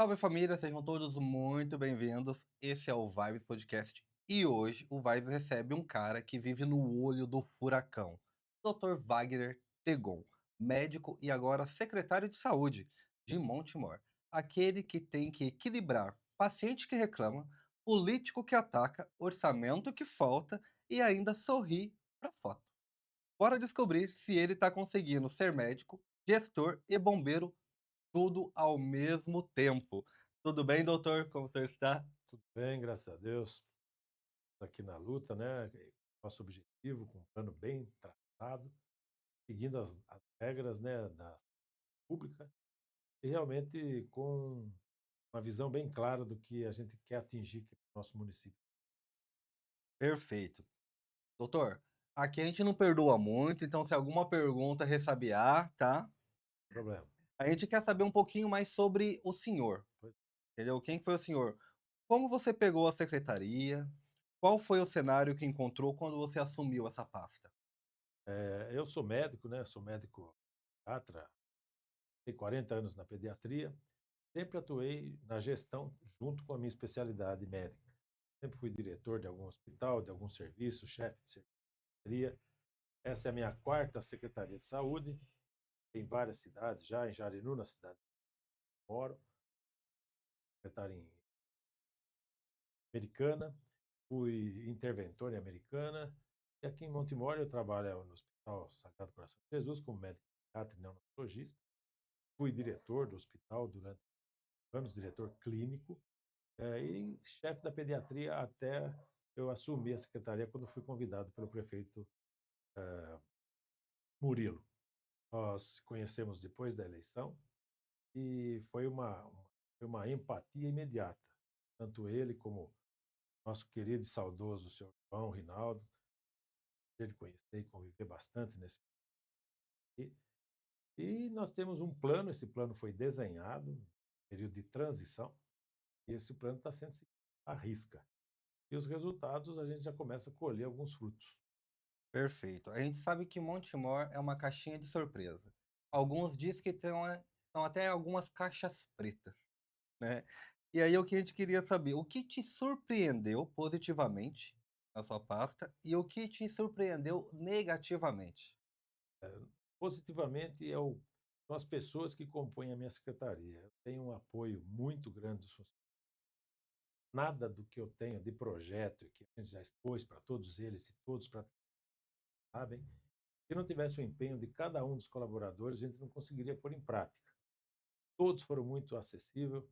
Salve família, sejam todos muito bem-vindos. Esse é o Vibes Podcast e hoje o Vibes recebe um cara que vive no olho do furacão, Dr. Wagner Tegon, médico e agora secretário de saúde de Montemor, aquele que tem que equilibrar paciente que reclama, político que ataca, orçamento que falta e ainda sorri para foto. Bora descobrir se ele está conseguindo ser médico, gestor e bombeiro tudo ao mesmo tempo. Tudo bem, doutor? Como o senhor está? Tudo bem, graças a Deus. Tô aqui na luta, né? Nosso objetivo, com um plano bem traçado, seguindo as regras, né, da pública e realmente com uma visão bem clara do que a gente quer atingir aqui no nosso município. Perfeito. Doutor, aqui a gente não perdoa muito, então se alguma pergunta ressabiar, tá? Não tem problema. A gente quer saber um pouquinho mais sobre o senhor, Pois, entendeu? Quem foi o senhor? Como você pegou a secretaria? Qual foi o cenário que encontrou quando você assumiu essa pasta? eu sou médico, né? Sou médico pediatra, tenho 40 anos na pediatria. Sempre atuei na gestão junto com a minha especialidade médica. Sempre fui diretor de algum hospital, de algum serviço, chefe de secretaria. Essa é a minha quarta Secretaria de Saúde, tem várias cidades já, em Jarinu, na cidade que eu moro, secretário em Americana, fui interventor em Americana, e aqui em Montemor eu trabalho no Hospital Sagrado Coração de Jesus como médico pediatra e neonatologista, fui diretor do hospital durante anos, diretor clínico, e chefe da pediatria até eu assumir a secretaria quando fui convidado pelo prefeito Murilo. Nós conhecemos depois da eleição, e foi uma empatia imediata. Tanto ele como nosso querido e saudoso senhor João Rinaldo, de conhecer e conviver bastante nesse aqui. E nós temos um plano, esse plano foi desenhado, período de transição, e esse plano está sendo seguido à risca. E os resultados a gente já começa a colher alguns frutos. Perfeito. A gente sabe que Montemor é uma caixinha de surpresa. Alguns dizem que são até algumas caixas pretas, né? E aí o que a gente queria saber, o que te surpreendeu positivamente na sua pasta e o que te surpreendeu negativamente? Positivamente são as pessoas que compõem a minha secretaria. Eu tenho um apoio muito grande dos funcionários. Nada do que eu tenho de projeto que a gente já expôs para todos eles e todos sabem, se não tivesse o empenho de cada um dos colaboradores, a gente não conseguiria pôr em prática. Todos foram muito acessíveis.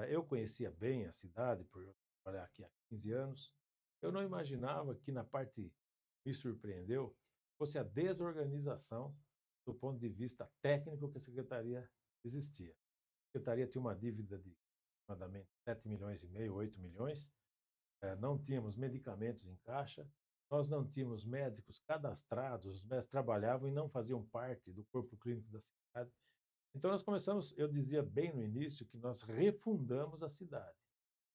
Eu conhecia bem a cidade, por eu trabalhar aqui há 15 anos. Eu não imaginava que na parte que me surpreendeu fosse a desorganização do ponto de vista técnico que a secretaria existia. A secretaria tinha uma dívida de aproximadamente 7 milhões e meio, 8 milhões, não tínhamos medicamentos em caixa, nós não tínhamos médicos cadastrados, os médicos trabalhavam e não faziam parte do corpo clínico da cidade. Então nós começamos, eu dizia bem no início, que nós refundamos a cidade,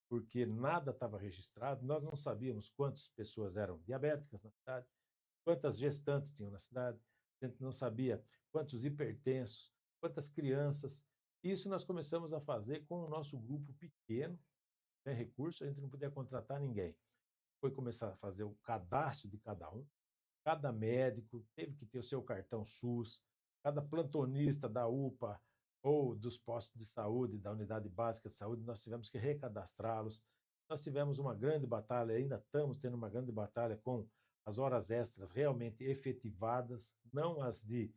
porque nada estava registrado, nós não sabíamos quantas pessoas eram diabéticas na cidade, quantas gestantes tinham na cidade, a gente não sabia quantos hipertensos, quantas crianças. Isso nós começamos a fazer com o nosso grupo pequeno, sem recurso, a gente não podia contratar ninguém. Foi começar a fazer o cadastro de cada um, cada médico teve que ter o seu cartão SUS, cada plantonista da UPA ou dos postos de saúde, da unidade básica de saúde, nós tivemos que recadastrá-los. Nós tivemos uma grande batalha, ainda estamos tendo uma grande batalha com as horas extras realmente efetivadas, não as de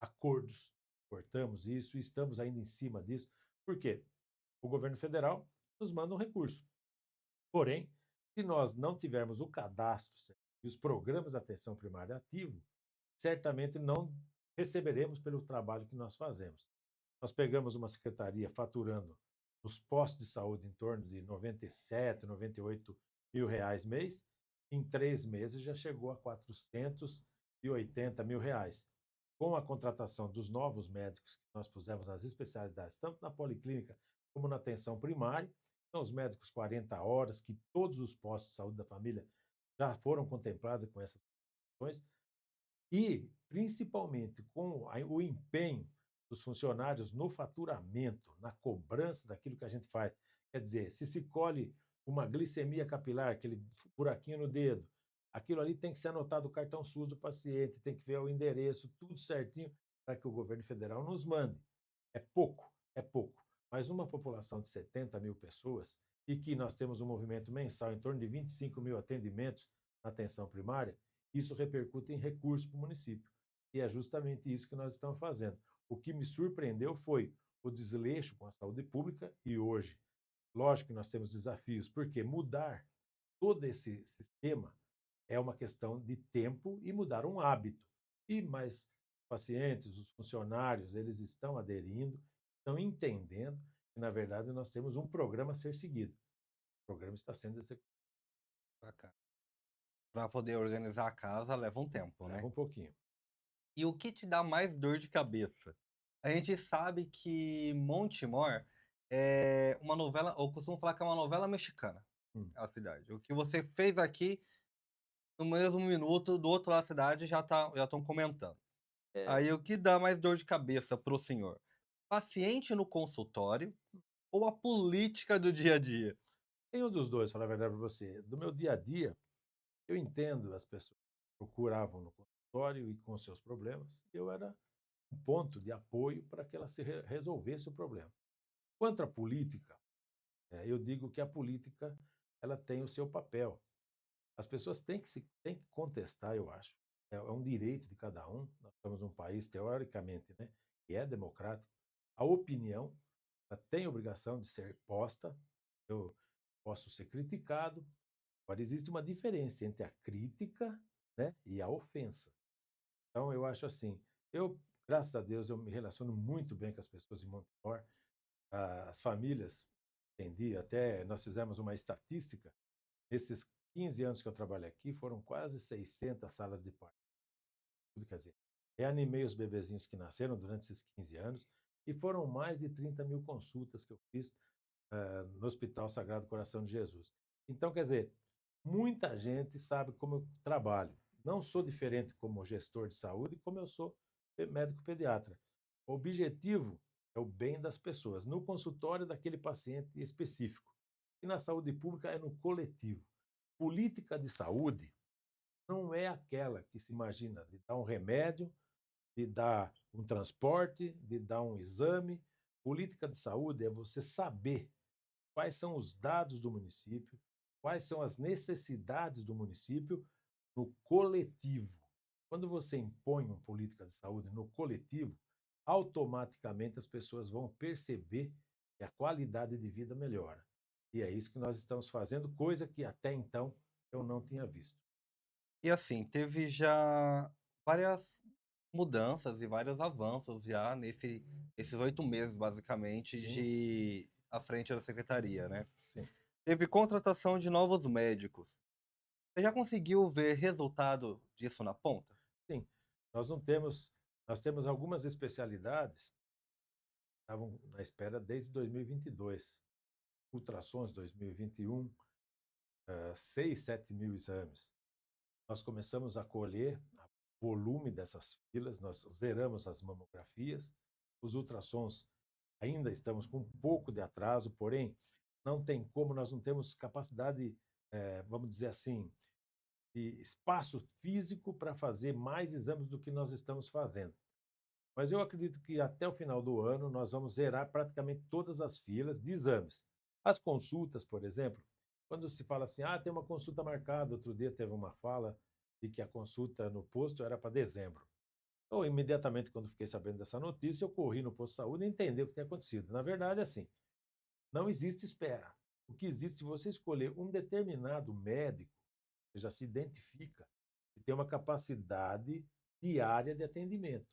acordos. Cortamos isso e estamos ainda em cima disso. Por quê? O governo federal nos manda um recurso. Porém, se nós não tivermos o cadastro certo e os programas de atenção primária ativos, certamente não receberemos pelo trabalho que nós fazemos. Nós pegamos uma secretaria faturando nos postos de saúde em torno de 97, 98 mil reais mês, em 3 meses já chegou a 480 mil reais. Com a contratação dos novos médicos que nós pusemos nas especialidades, tanto na policlínica como na atenção primária, são os médicos 40 horas, que todos os postos de saúde da família já foram contemplados com essas questões, e principalmente com o empenho dos funcionários no faturamento, na cobrança daquilo que a gente faz. Quer dizer, se colhe uma glicemia capilar, aquele buraquinho no dedo, aquilo ali tem que ser anotado o cartão SUS do paciente, tem que ver o endereço, tudo certinho, para que o governo federal nos mande. É pouco. Mas uma população de 70 mil pessoas, e que nós temos um movimento mensal em torno de 25 mil atendimentos na atenção primária, isso repercute em recursos para o município. E é justamente isso que nós estamos fazendo. O que me surpreendeu foi o desleixo com a saúde pública e hoje, lógico que nós temos desafios, porque mudar todo esse sistema é uma questão de tempo e mudar um hábito. E mais pacientes, os funcionários, eles estão aderindo, estão entendendo que, na verdade, nós temos um programa a ser seguido. O programa está sendo executado. Bacana. Pra poder organizar a casa leva um tempo, Leva né? um pouquinho. E o que te dá mais dor de cabeça? A gente sabe que Montemor é uma novela, eu costumo falar que é uma novela mexicana, Hum. a cidade. O que você fez aqui, no mesmo minuto, do outro lado da cidade já estão comentando. É, Aí o que dá mais dor de cabeça pro senhor? Paciente no consultório ou a política do dia a dia? tem um dos dois, falar a verdade para você. Do meu dia a dia, eu entendo as pessoas que procuravam no consultório e com seus problemas. Eu era um ponto de apoio para que ela resolvesse o problema. Quanto à política, eu digo que a política ela tem o seu papel. As pessoas têm que contestar, eu acho. É um direito de cada um. Nós estamos num país, teoricamente, né, que é democrático. A opinião ela tem obrigação de ser posta. Eu posso ser criticado. Agora, existe uma diferença entre a crítica, né, e a ofensa. Então, eu acho assim, graças a Deus, eu me relaciono muito bem com as pessoas em Montemor. As famílias, entendi, até nós fizemos uma estatística, nesses 15 anos que eu trabalho aqui, foram quase 600 salas de parto. Tudo quer dizer, reanimei os bebezinhos que nasceram durante esses 15 anos e foram mais de 30 mil consultas que eu fiz no Hospital Sagrado Coração de Jesus. Então, quer dizer, muita gente sabe como eu trabalho. Não sou diferente como gestor de saúde, como eu sou médico pediatra. O objetivo é o bem das pessoas, no consultório daquele paciente específico. E na saúde pública é no coletivo. Política de saúde não é aquela que se imagina de dar um remédio, de dar um transporte, de dar um exame. Política de saúde é você saber quais são os dados do município, quais são as necessidades do município no coletivo. Quando você impõe uma política de saúde no coletivo, automaticamente as pessoas vão perceber que a qualidade de vida melhora. E é isso que nós estamos fazendo, coisa que até então eu não tinha visto. E assim, teve já várias mudanças e vários avanços já nesses 8 meses, basicamente, Sim, à frente da secretaria, né? sim, Teve contratação de novos médicos. Você já conseguiu ver resultado disso na ponta? sim. Nós não temos, nós temos algumas especialidades que estavam na espera desde 2022. Ultrassons 2021, 6, 7 mil exames. Nós começamos a colher o volume dessas filas, nós zeramos as mamografias, os ultrassons ainda estamos com um pouco de atraso, porém, não tem como, nós não temos capacidade, vamos dizer assim, de espaço físico para fazer mais exames do que nós estamos fazendo. Mas eu acredito que até o final do ano nós vamos zerar praticamente todas as filas de exames. As consultas, por exemplo, quando se fala assim, tem uma consulta marcada, outro dia teve uma fala de que a consulta no posto era para dezembro. Então, imediatamente, quando fiquei sabendo dessa notícia, eu corri no posto de saúde e entendi o que tinha acontecido. Na verdade, é assim, não existe espera. O que existe, se você escolher um determinado médico, você já se identifica e tem uma capacidade diária de atendimento.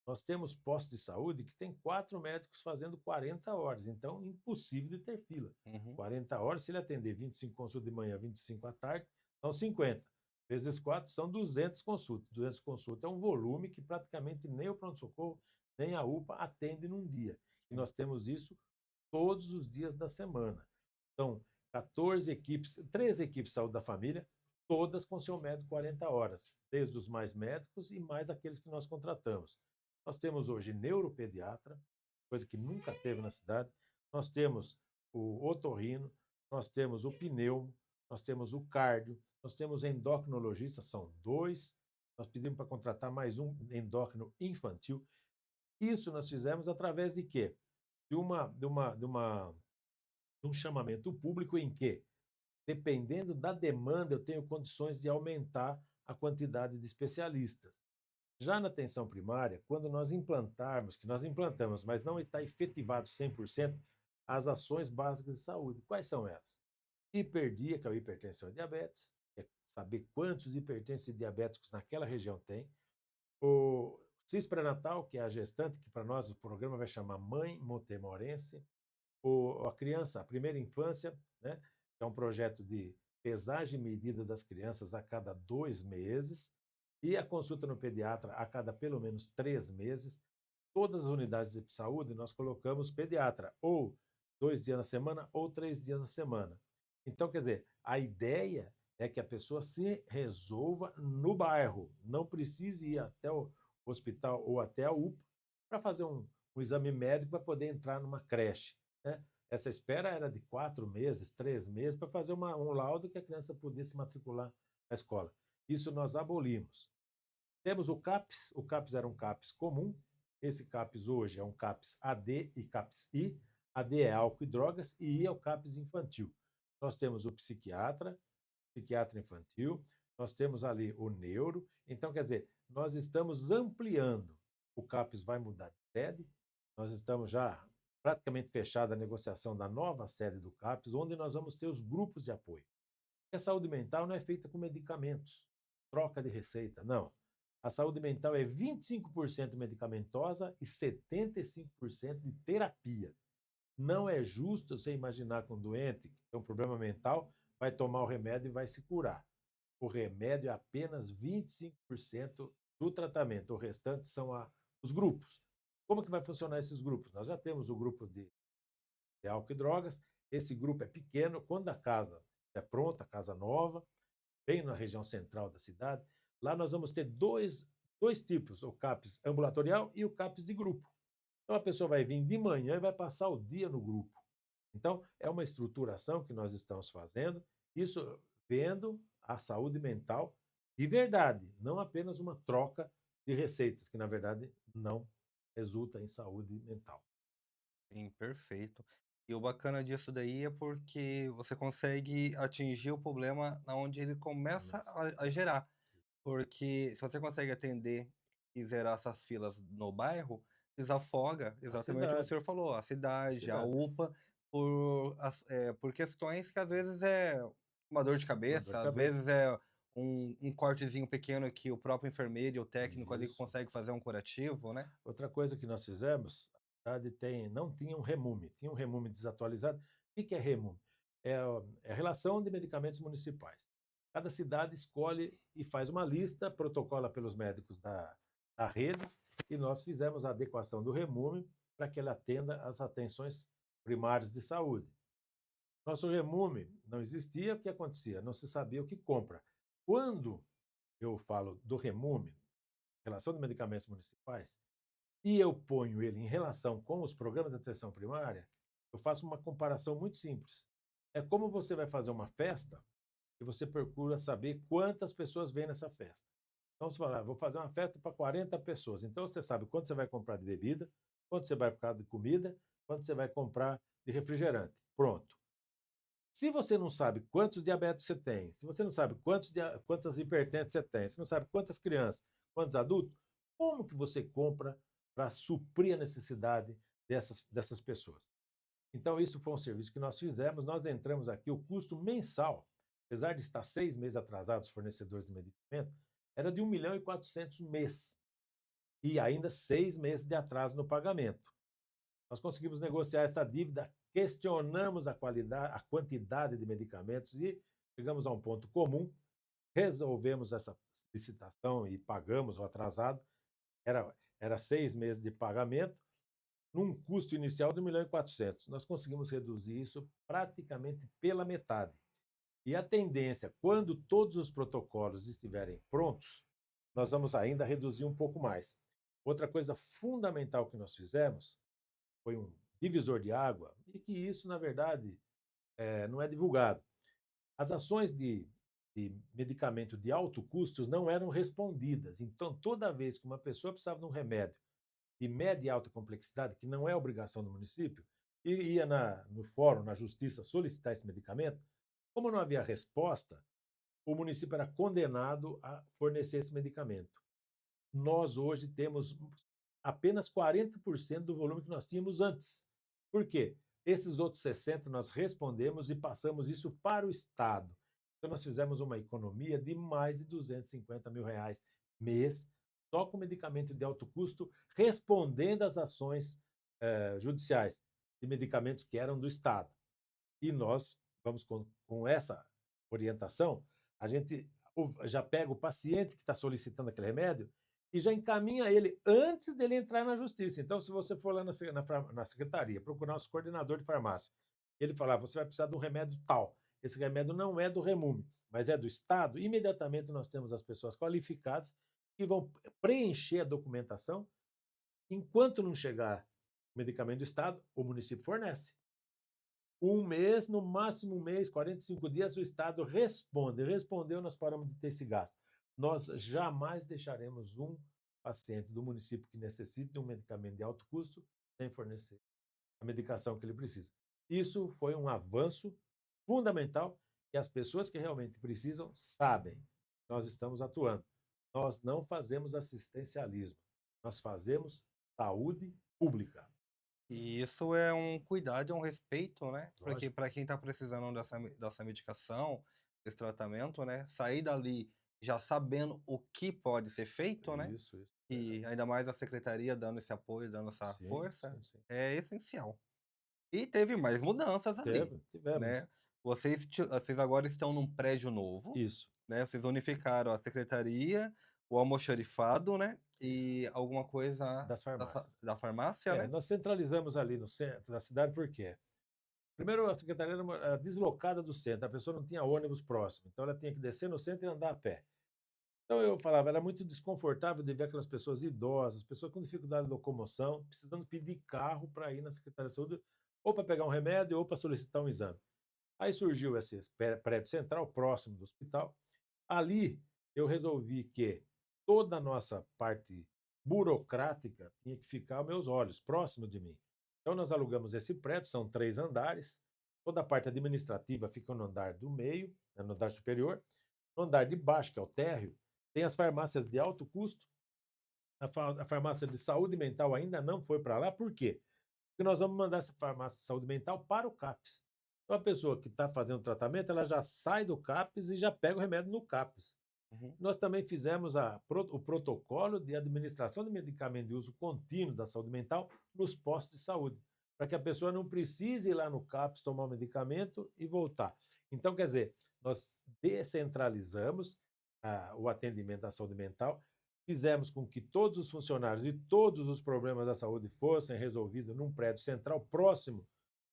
Nós temos postos de saúde que tem 4 médicos fazendo 40 horas, então impossível de ter fila. Uhum. 40 horas, se ele atender 25 consultas de manhã, 25 à tarde, são 50. Vezes 4 são 200 consultas. 200 consultas é um volume que praticamente nem o pronto-socorro, nem a UPA atende num dia. E nós temos isso todos os dias da semana. São 14 equipes, 13 equipes de saúde da família, todas com seu médico 40 horas, desde os mais médicos e mais aqueles que nós contratamos. Nós temos hoje neuropediatra, coisa que nunca teve na cidade. Nós temos o otorrino, nós temos o pneumo, nós temos o cardio, nós temos endocrinologista, são dois. Nós pedimos para contratar mais um endócrino infantil. Isso nós fizemos através de quê? De um chamamento público em que, dependendo da demanda, eu tenho condições de aumentar a quantidade de especialistas. Já na atenção primária, quando nós implantarmos, que nós implantamos, mas não está efetivado 100%, as ações básicas de saúde. Quais são elas? Hiperdia, que é o hipertensão e diabetes, é saber quantos hipertensos e diabéticos naquela região tem. O CIS pré-natal, que é a gestante, que para nós o programa vai chamar Mãe Montemorense. A criança, a primeira infância, né, que é um projeto de pesagem e medida das crianças a cada 2 meses, e a consulta no pediatra a cada pelo menos 3 meses. Todas as unidades de saúde nós colocamos pediatra, ou 2 dias na semana, ou 3 dias na semana. Então, quer dizer, a ideia é que a pessoa se resolva no bairro, não precise ir até o hospital ou até a UPA para fazer um exame médico para poder entrar numa creche, né? Essa espera era de 4 meses, 3 meses, para fazer um laudo que a criança pudesse matricular na escola. Isso nós abolimos. Temos o CAPS era um CAPS comum, esse CAPS hoje é um CAPS AD e CAPS I. AD é álcool e drogas e I é o CAPS infantil. Nós temos o psiquiatra infantil, nós temos ali o neuro. Então, quer dizer, nós estamos ampliando. O CAPS vai mudar de sede, nós estamos já praticamente fechada a negociação da nova sede do CAPS, onde nós vamos ter os grupos de apoio. Porque a saúde mental não é feita com medicamentos, troca de receita, não. A saúde mental é 25% medicamentosa e 75% de terapia. Não é justo você imaginar que um doente que tem um problema mental vai tomar o remédio e vai se curar. O remédio é apenas 25% do tratamento, o restante são os grupos. Como que vai funcionar esses grupos? Nós já temos o grupo de álcool e drogas, esse grupo é pequeno, quando a casa é pronta, a casa nova, bem na região central da cidade, lá nós vamos ter dois tipos, o CAPS ambulatorial e o CAPS de grupo. Então a pessoa vai vir de manhã e vai passar o dia no grupo. Então é uma estruturação que nós estamos fazendo, isso vendo a saúde mental de verdade, não apenas uma troca de receitas, que na verdade não resulta em saúde mental. Sim, perfeito. E o bacana disso daí é porque você consegue atingir o problema na onde ele começa Começa. a gerar. Porque se você consegue atender e zerar essas filas no bairro, desafoga A exatamente o que o cidade, senhor falou, a a cidade, a cidade. UPA, por questões que às vezes é uma dor de Uma dor cabeça, de às cabeça. vezes é um cortezinho pequeno que o próprio enfermeiro e o técnico ali Isso. consegue fazer um curativo, né? Outra coisa que nós fizemos, a cidade não tinha um remume, tinha um remume desatualizado. O que é remume? É a relação de medicamentos municipais. Cada cidade escolhe e faz uma lista, protocola pelos médicos da rede, e nós fizemos a adequação do remume para que ele atenda às atenções primárias de saúde. Nosso remume não existia, o que acontecia? Não se sabia o que compra. Quando eu falo do remume, relação de medicamentos municipais, e eu ponho ele em relação com os programas de atenção primária, eu faço uma comparação muito simples. É como você vai fazer uma festa e você procura saber quantas pessoas vêm nessa festa. Então, você fala, vou fazer uma festa para 40 pessoas. Então, você sabe quanto você vai comprar de bebida, quanto você vai comprar de comida, quanto você vai comprar de refrigerante. Pronto. Se você não sabe quantos diabetes você tem, se você não sabe quantas hipertensas você tem, se não sabe quantas crianças, quantos adultos, como que você compra para suprir a necessidade dessas pessoas? Então, isso foi um serviço que nós fizemos. Nós entramos aqui, o custo mensal, apesar de estar 6 meses atrasados os fornecedores de medicamento, era de 1.400.000 mês. E ainda 6 meses de atraso no pagamento. Nós conseguimos negociar essa dívida, questionamos a qualidade, a quantidade de medicamentos e chegamos a um ponto comum, resolvemos essa licitação e pagamos o atrasado. Era 6 meses de pagamento, num custo inicial de 1.400.000. Nós conseguimos reduzir isso praticamente pela metade. E a tendência, quando todos os protocolos estiverem prontos, nós vamos ainda reduzir um pouco mais. Outra coisa fundamental que nós fizemos foi um divisor de água, e que isso, na verdade, não é divulgado. As ações de medicamento de alto custo não eram respondidas. Então, toda vez que uma pessoa precisava de um remédio de média e alta complexidade, que não é obrigação do município, e ia no fórum, na justiça, solicitar esse medicamento, como não havia resposta, o município era condenado a fornecer esse medicamento. Nós hoje temos apenas 40% do volume que nós tínhamos antes. Por quê? Esses outros 60% nós respondemos e passamos isso para o Estado. Então, nós fizemos uma economia de mais de R$ 250 mil mês, só com medicamento de alto custo, respondendo às ações judiciais de medicamentos que eram do Estado. E nós vamos com essa orientação, a gente já pega o paciente que está solicitando aquele remédio e já encaminha ele antes dele entrar na justiça. Então, se você for lá na secretaria, procurar nosso coordenador de farmácia, ele falar, você vai precisar de um remédio tal. Esse remédio não é do Remume, mas é do Estado. Imediatamente nós temos as pessoas qualificadas que vão preencher a documentação. Enquanto não chegar o medicamento do Estado, o município fornece. Um mês, no máximo um mês, 45 dias, o Estado responde. Respondeu, nós paramos de ter esse gasto. Nós jamais deixaremos um paciente do município que necessite de um medicamento de alto custo sem fornecer a medicação que ele precisa. Isso foi um avanço fundamental e as pessoas que realmente precisam sabem. Nós estamos atuando. Nós não fazemos assistencialismo. Nós fazemos saúde pública. E isso é um cuidado, é um respeito, né? Porque Lógico. para quem está precisando dessa medicação, desse tratamento, né? Sair dali já sabendo o que pode ser feito, né? Isso. E ainda mais a secretaria dando esse apoio, dando essa Sim, força, sim. é essencial. E teve mais mudanças ali, Tivemos. né? Vocês agora estão num prédio novo, Isso. né? Vocês unificaram a secretaria, o almoxarifado, né? E alguma coisa Das farmácias. da farmácia, né? Nós centralizamos ali no centro da cidade, por quê? Primeiro, a secretaria era deslocada do centro, a pessoa não tinha ônibus próximo, então ela tinha que descer no centro e andar a pé. Então eu falava, era muito desconfortável de ver aquelas pessoas idosas, pessoas com dificuldade de locomoção, precisando pedir carro para ir na Secretaria de Saúde, ou para pegar um remédio, ou para solicitar um exame. Aí surgiu esse prédio central, próximo do hospital. Ali eu resolvi que toda a nossa parte burocrática tinha que ficar aos meus olhos, próximo de mim. Então nós alugamos esse prédio, são 3 andares, toda a parte administrativa fica no andar do meio, no andar superior. No andar de baixo, que é o térreo, tem as farmácias de alto custo. A farmácia de saúde mental ainda não foi para lá, por quê? Porque nós vamos mandar essa farmácia de saúde mental para o CAPS. Então, a pessoa que está fazendo tratamento, ela já sai do CAPS e já pega o remédio no CAPS. Uhum. Nós também fizemos o protocolo de administração de medicamento de uso contínuo da saúde mental nos postos de saúde, para que a pessoa não precise ir lá no CAPS tomar o medicamento e voltar. Então, quer dizer, nós descentralizamos o atendimento da saúde mental, fizemos com que todos os funcionários de todos os problemas da saúde fossem resolvidos num prédio central próximo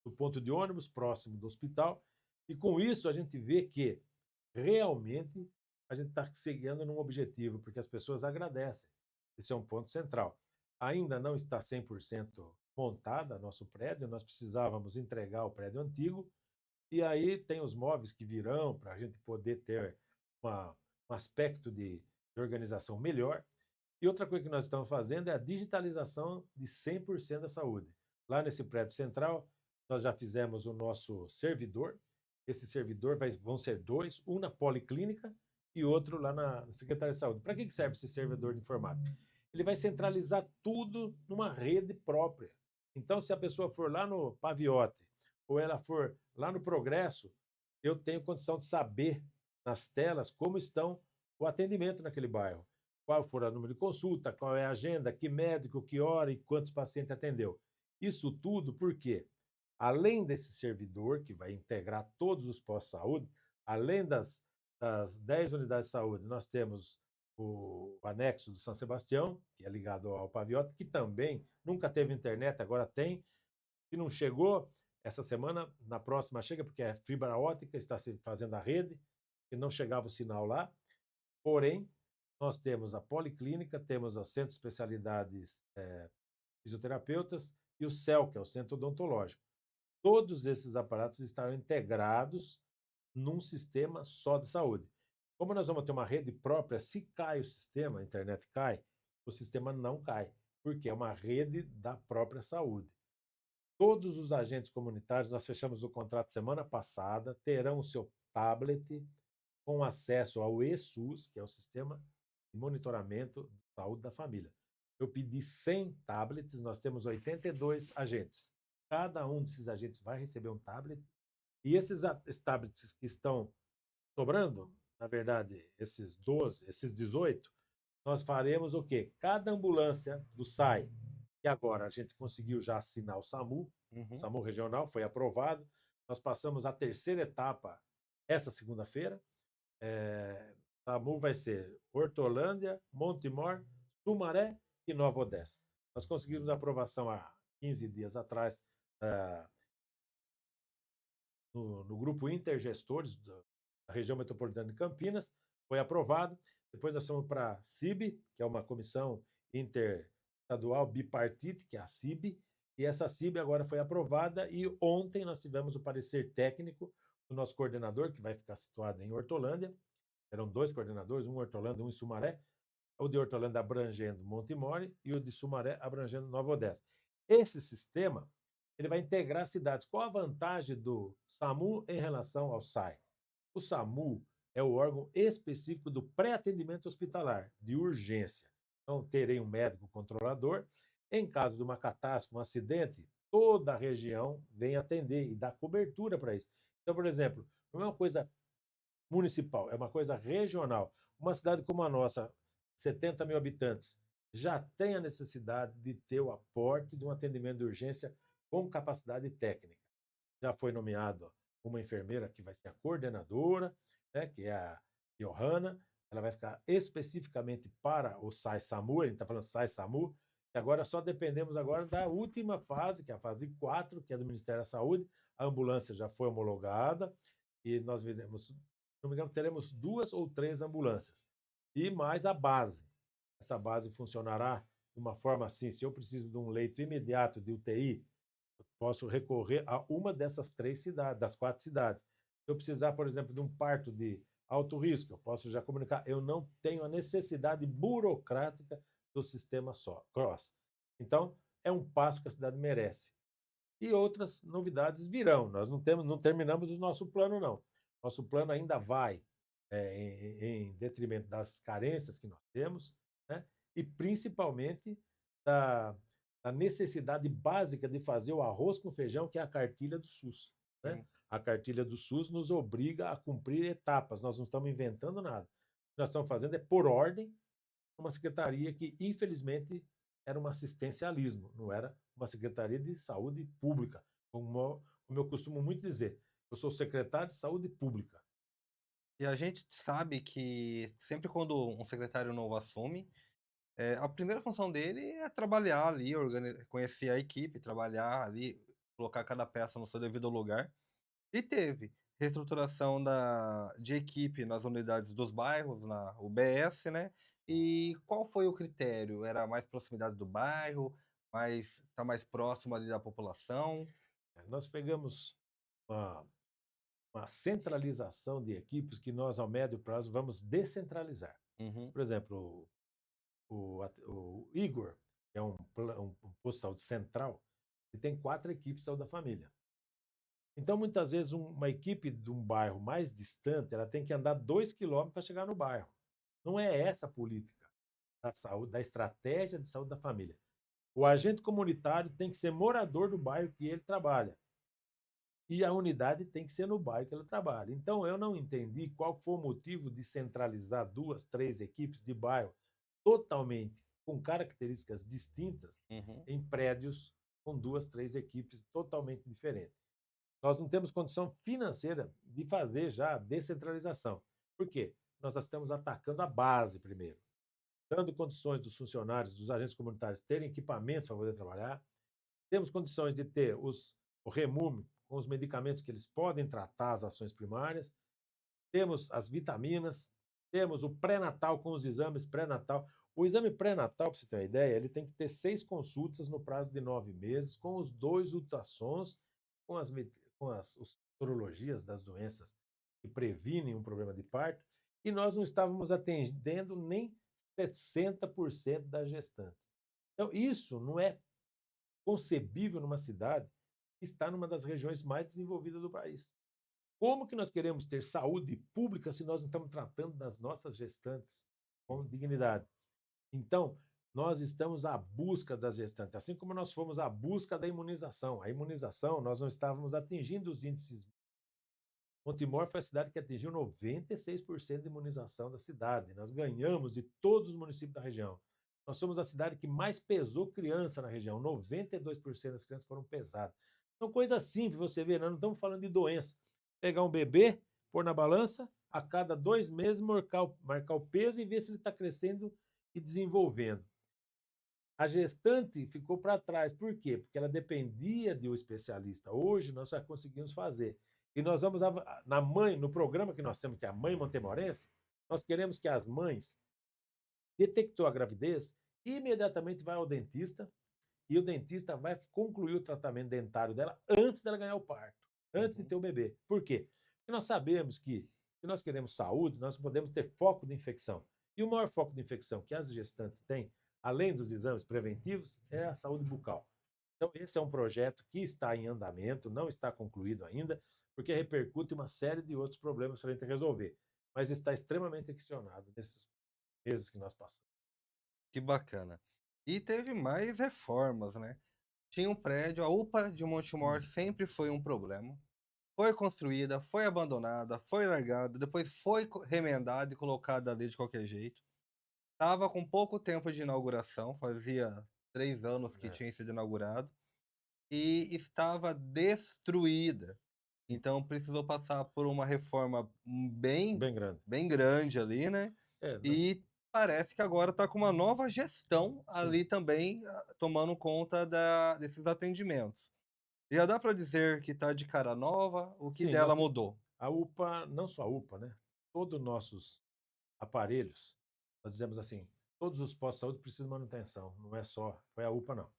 do ponto de ônibus, próximo do hospital, e com isso a gente vê que realmente a gente está seguindo num objetivo, porque as pessoas agradecem. Esse é um ponto central. Ainda não está 100% montada nosso prédio, nós precisávamos entregar o prédio antigo, e aí tem os móveis que virão para a gente poder ter um aspecto de organização melhor. E outra coisa que nós estamos fazendo é a digitalização de 100% da saúde. Lá nesse prédio central, nós já fizemos o nosso servidor. Esse servidor vão ser 2, um na policlínica e outro lá na Secretaria de Saúde. Para que serve esse servidor de informática? Ele vai centralizar tudo numa rede própria. Então, se a pessoa for lá no Paviote ou ela for lá no Progresso, eu tenho condição de saber nas telas como estão o atendimento naquele bairro. Qual for o número de consulta, qual é a agenda, que médico, que hora e quantos pacientes atendeu. Isso tudo porque, além desse servidor que vai integrar todos os postos de saúde, além das 10 unidades de saúde, nós temos o anexo do São Sebastião, que é ligado ao Paviote, que também nunca teve internet, agora tem. Se não chegou essa semana, na próxima chega, porque é fibra ótica, está se fazendo a rede, e não chegava o sinal lá. Porém, nós temos a policlínica, temos o centro de especialidades fisioterapeutas e o CEL, que é o centro odontológico. Todos esses aparatos estarão integrados num sistema só de saúde. Como nós vamos ter uma rede própria, se cai o sistema, a internet cai, o sistema não cai, porque é uma rede da própria saúde. Todos os agentes comunitários, nós fechamos o contrato semana passada, terão o seu tablet com acesso ao eSUS, que é o Sistema de Monitoramento de Saúde da Família. Eu pedi 100 tablets, nós temos 82 agentes. Cada um desses agentes vai receber um tablet, e esses tablets que estão sobrando, na verdade, esses 12, esses 18, nós faremos o quê? Cada ambulância do SAI, que agora a gente conseguiu já assinar o SAMU, o SAMU regional foi aprovado, nós passamos a terceira etapa essa segunda-feira. SAMU vai ser Hortolândia, Montemor, Sumaré e Nova Odessa. Nós conseguimos a aprovação há 15 dias atrás no grupo Intergestores da região metropolitana de Campinas, foi aprovado. Depois nós fomos para a CIB, que é uma comissão interestadual bipartite, que é a CIB, e essa CIB agora foi aprovada, e ontem nós tivemos o parecer técnico do nosso coordenador, que vai ficar situado em Hortolândia. Eram 2 coordenadores, um em Hortolândia, um em Sumaré. O de Hortolândia abrangendo Montemor e o de Sumaré abrangendo Nova Odessa. Esse sistema ele vai integrar cidades. Qual a vantagem do SAMU em relação ao SAI? O SAMU é o órgão específico do pré-atendimento hospitalar, de urgência. Então, terei um médico controlador. Em caso de uma catástrofe, um acidente, toda a região vem atender e dá cobertura para isso. Então, por exemplo, não é uma coisa municipal, é uma coisa regional. Uma cidade como a nossa, 70 mil habitantes, já tem a necessidade de ter o aporte de um atendimento de urgência com capacidade técnica. Já foi nomeado uma enfermeira que vai ser a coordenadora, né, que é a Johanna. Ela vai ficar especificamente para o SAI-SAMU, a gente está falando SAI-SAMU, e agora só dependemos agora da última fase, que é a fase 4, que é do Ministério da Saúde. A ambulância já foi homologada e nós veremos, se não me engano, teremos 2 ou 3 ambulâncias. E mais a base. Essa base funcionará de uma forma assim, se eu preciso de um leito imediato de UTI, eu posso recorrer a uma dessas 3 cidades, das 4 cidades. Se eu precisar, por exemplo, de um parto de alto risco, eu posso já comunicar. Eu não tenho a necessidade burocrática do sistema CROSS. Então, é um passo que a cidade merece. E outras novidades virão. Nós não terminamos o nosso plano, não. Nosso plano ainda vai em detrimento das carências que nós temos, né? E principalmente da necessidade básica de fazer o arroz com feijão, que é a cartilha do SUS, né? A cartilha do SUS nos obriga a cumprir etapas, nós não estamos inventando nada. O que nós estamos fazendo é por ordem uma secretaria que, infelizmente, era um assistencialismo, não era uma secretaria de saúde pública, como eu costumo muito dizer. Eu sou secretário de saúde pública. E a gente sabe que sempre quando um secretário novo assume, a primeira função dele é trabalhar ali, conhecer a equipe, trabalhar ali, colocar cada peça no seu devido lugar. E teve reestruturação de equipe nas unidades dos bairros, na UBS, né? E qual foi o critério? Era mais proximidade do bairro, tá mais próximo ali da população? Nós pegamos uma, uma centralização de equipes que nós, ao médio prazo, vamos descentralizar. Uhum, Por exemplo, o Igor, que é um posto de saúde central, ele tem 4 equipes de saúde da família. Então, muitas vezes, uma equipe de um bairro mais distante, ela tem que andar 2 quilômetros para chegar no bairro. Não é essa a política da saúde, da estratégia de saúde da família. O agente comunitário tem que ser morador do bairro que ele trabalha. E a unidade tem que ser no bairro que ele trabalha. Então, eu não entendi qual foi o motivo de centralizar 2, 3 equipes de bairro totalmente com características distintas uhum. em prédios com 2, 3 equipes totalmente diferentes. Nós não temos condição financeira de fazer já a descentralização. Por quê? Nós estamos atacando a base primeiro, dando condições dos funcionários, dos agentes comunitários terem equipamentos para poder trabalhar. Temos condições de ter o REMUM com os medicamentos que eles podem tratar as ações primárias. Temos as vitaminas, Temos o pré-natal com os exames pré-natal. O exame pré-natal, para você ter uma ideia, ele tem que ter 6 consultas no prazo de 9 meses, com os 2 ultrassons, com as sorologias das doenças que previnem um problema de parto, e nós não estávamos atendendo nem 60% das gestantes. Então, isso não é concebível numa cidade que está numa das regiões mais desenvolvidas do país. Como que nós queremos ter saúde pública se nós não estamos tratando das nossas gestantes com dignidade? Então, nós estamos à busca das gestantes, assim como nós fomos à busca da imunização. A imunização, nós não estávamos atingindo os índices. Montemor foi a cidade que atingiu 96% de imunização da cidade. Nós ganhamos de todos os municípios da região. Nós somos a cidade que mais pesou criança na região. 92% das crianças foram pesadas. São coisas simples, você vê, nós não estamos falando de doença. Pegar um bebê, pôr na balança, a cada 2 meses marcar o peso e ver se ele está crescendo e desenvolvendo. A gestante ficou para trás. Por quê? Porque ela dependia de um especialista. Hoje nós já conseguimos fazer. E nós vamos no programa que nós temos, que é a Mãe Montemorense, nós queremos que as mães detectou a gravidez, imediatamente vai ao dentista e o dentista vai concluir o tratamento dentário dela antes dela ganhar o parto, antes de ter o bebê. Por quê? Porque nós sabemos que se nós queremos saúde, nós podemos ter foco de infecção. E o maior foco de infecção que as gestantes têm, além dos exames preventivos, é a saúde bucal. Então, esse é um projeto que está em andamento, não está concluído ainda, porque repercute uma série de outros problemas para a gente resolver. Mas está extremamente acionado nesses meses que nós passamos. Que bacana. E teve mais reformas, né? Tinha um prédio, a UPA de Montemor sempre foi um problema. Foi construída, foi abandonada, foi largada, depois foi remendada e colocada ali de qualquer jeito. Tava com pouco tempo de inauguração, fazia 3 anos que É, tinha sido inaugurado, e estava destruída. Então precisou passar por uma reforma bem, bem grande. bem grande ali, né? É, E parece que agora está com uma nova gestão sim. ali também, tomando conta desses atendimentos. Já dá para dizer que está de cara nova? O que Sim, dela mudou? a UPA, não só a UPA, né? Todos os nossos aparelhos, nós dizemos assim, todos os postos de saúde precisam de manutenção, não é só, foi a UPA não.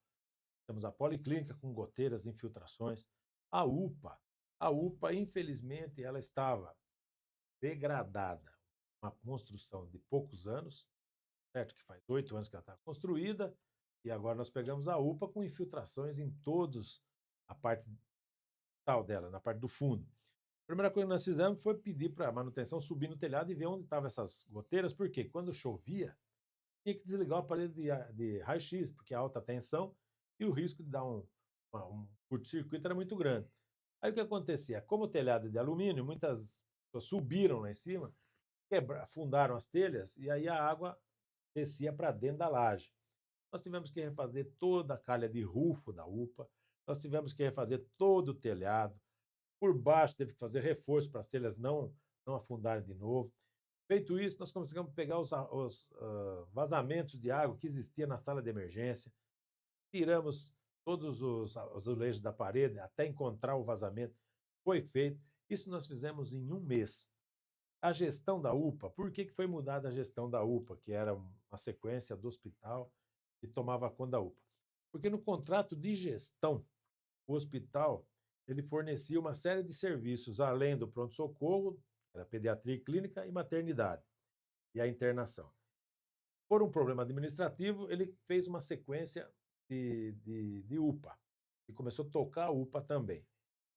Temos a policlínica com goteiras, infiltrações. A UPA, a UPA, infelizmente, ela estava degradada. Uma construção de poucos anos, certo? Que faz 8 anos que ela está construída, e agora nós pegamos a UPA com infiltrações em todos a parte tal dela, na parte do fundo. A primeira coisa que nós fizemos foi pedir para a manutenção subir no telhado e ver onde estavam essas goteiras, porque quando chovia, tinha que desligar o aparelho de raio-x, porque é alta tensão e o risco de dar um curto-circuito era muito grande. Aí o que acontecia? Como o telhado é de alumínio, muitas pessoas subiram lá em cima, afundaram as telhas e aí a água descia para dentro da laje. Nós tivemos que refazer toda a calha de rufo da UPA, nós tivemos que refazer todo o telhado, por baixo teve que fazer reforço para as telhas não afundarem de novo. Feito isso, nós conseguimos pegar os vazamentos de água que existiam na sala de emergência, tiramos todos os azulejos da parede até encontrar o vazamento. Foi feito. Isso nós fizemos em 1 mês. A gestão da UPA, por que foi mudada a gestão da UPA, que era uma sequência do hospital e tomava conta da UPA? Porque no contrato de gestão, o hospital ele fornecia uma série de serviços, além do pronto-socorro, era pediatria e clínica e maternidade, e a internação. Por um problema administrativo, ele fez uma sequência de UPA, e começou a tocar a UPA também.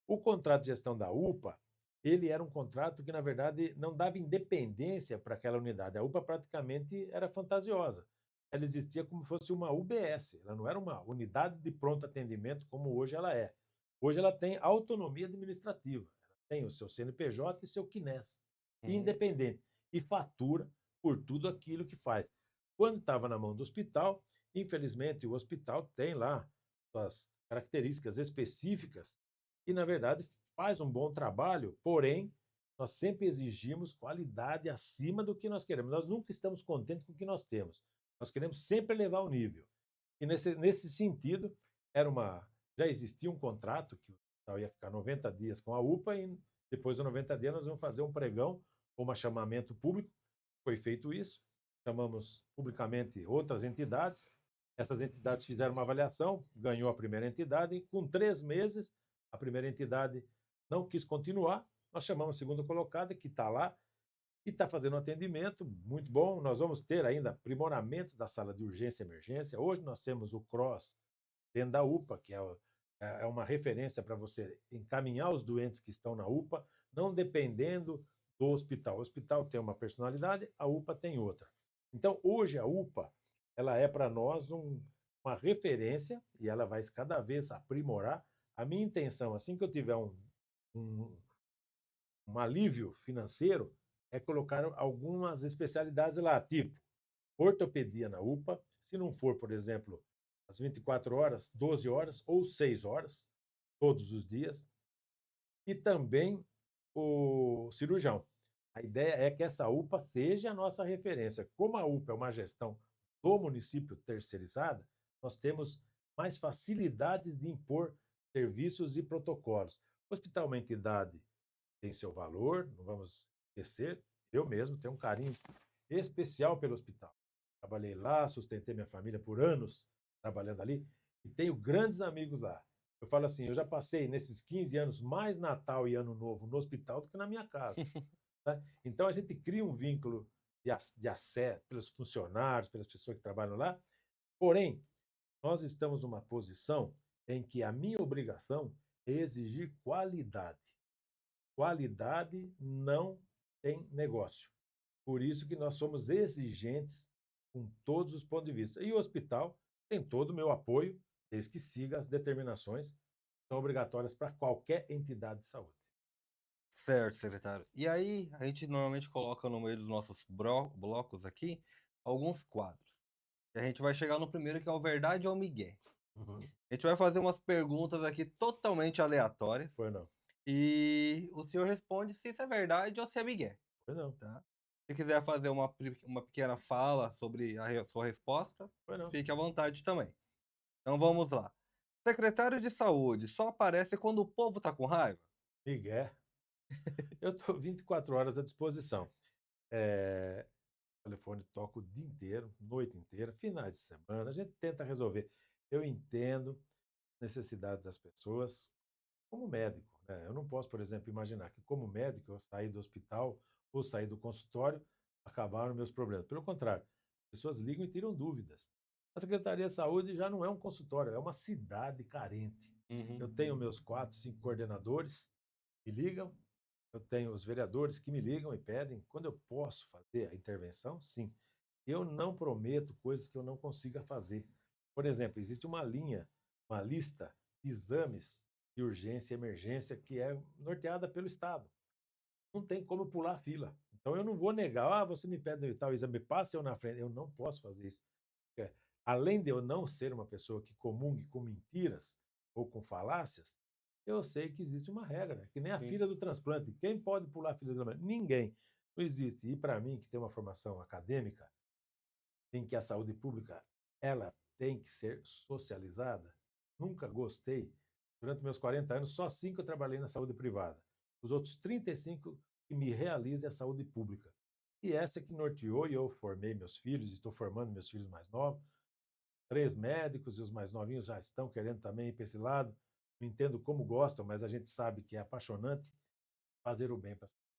O contrato de gestão da UPA, ele era um contrato que, na verdade, não dava independência para aquela unidade. A UPA praticamente era fantasiosa. Ela existia como se fosse uma UBS, ela não era uma unidade de pronto atendimento como hoje ela é. Hoje ela tem autonomia administrativa, ela tem o seu CNPJ e seu CNES, Uhum. independente, e fatura por tudo aquilo que faz. Quando estava na mão do hospital, infelizmente o hospital tem lá suas características específicas e, na verdade, faz um bom trabalho, porém, nós sempre exigimos qualidade acima do que nós queremos. Nós nunca estamos contentes com o que nós temos. Nós queremos sempre elevar o nível. E nesse sentido, já existia um contrato que o hospital ia ficar 90 dias com a UPA e depois dos 90 dias nós vamos fazer um pregão ou um chamamento público Foi feito isso, chamamos publicamente outras entidades, essas entidades fizeram uma avaliação, ganhou a primeira entidade, e com 3 meses, a primeira entidade não quis continuar, nós chamamos a segunda colocada, que está lá, e está fazendo um atendimento muito bom. Nós vamos ter ainda aprimoramento da sala de urgência e emergência. Hoje nós temos o CROSS dentro da UPA, que é uma referência para você encaminhar os doentes que estão na UPA, não dependendo do hospital. O hospital tem uma personalidade, a UPA tem outra. Então, hoje a UPA, ela é para nós uma referência e ela vai cada vez aprimorar. A minha intenção, assim que eu tiver um, um alívio financeiro, é colocar algumas especialidades lá, tipo ortopedia na UPA, se não for, por exemplo, às 24 horas, 12 horas ou 6 horas, todos os dias, e também o cirurgião. A ideia é que essa UPA seja a nossa referência. Como a UPA é uma gestão do município terceirizada, nós temos mais facilidades de impor serviços e protocolos. O hospital é uma entidade tem seu valor, não vamos esquecer. Eu mesmo tenho um carinho especial pelo hospital. Trabalhei lá, sustentei minha família por anos trabalhando ali e tenho grandes amigos lá. Eu falo assim, eu já passei nesses 15 anos mais Natal e Ano Novo no hospital do que na minha casa. Tá? Então a gente cria um vínculo de acesso pelos funcionários, pelas pessoas que trabalham lá. Porém, nós estamos numa posição em que a minha obrigação é exigir qualidade. Qualidade não tem negócio. Por isso que nós somos exigentes com todos os pontos de vista. E o hospital tem todo o meu apoio, desde que siga as determinações que são obrigatórias para qualquer entidade de saúde. Certo, secretário. E aí, a gente normalmente coloca no meio dos nossos blocos aqui alguns quadros. E a gente vai chegar no primeiro, que é o Verdade ou Migué. Uhum. A gente vai fazer umas perguntas aqui totalmente aleatórias. Foi não. E o senhor responde se isso é verdade ou se é migué, Foi não. tá? Se quiser fazer uma pequena fala sobre a sua resposta, Foi não. fique à vontade também. Então vamos lá. Secretário de Saúde só aparece quando o povo tá com raiva? Miguel, eu estou 24 horas à disposição. O telefone toca o dia inteiro, noite inteira, finais de semana, a gente tenta resolver. Eu entendo a necessidade das pessoas, como médico, né? Eu não posso, por exemplo, imaginar que, como médico, eu sair do hospital ou sair do consultório, acabaram meus problemas. Pelo contrário, as pessoas ligam e tiram dúvidas. A Secretaria de Saúde já não é um consultório, é uma cidade carente. Eu tenho meus 4, 5 coordenadores que ligam, eu tenho os vereadores que me ligam e pedem. Quando eu posso fazer a intervenção, sim. Eu não prometo coisas que eu não consiga fazer. Por exemplo, existe uma linha, uma lista de exames de urgência e emergência que é norteada pelo Estado. Não tem como pular a fila. Então eu não vou negar, você me pede tal exame, passe eu na frente. Eu não posso fazer isso. Porque, além de eu não ser uma pessoa que comungue com mentiras ou com falácias, eu sei que existe uma regra, que nem a Sim. fila do transplante. Quem pode pular a fila do transplante? Ninguém. Não existe. E para mim, que tem uma formação acadêmica, em que a saúde pública ela tem que ser socializada. Nunca gostei. Durante meus 40 anos, só 5 eu trabalhei na saúde privada. Os outros 35 que me realizam é a saúde pública. E essa que norteou, e eu formei meus filhos, e estou formando meus filhos mais novos. 3 médicos, e os mais novinhos já estão querendo também ir para esse lado. Não entendo como gostam, mas a gente sabe que é apaixonante fazer o bem para as pessoas.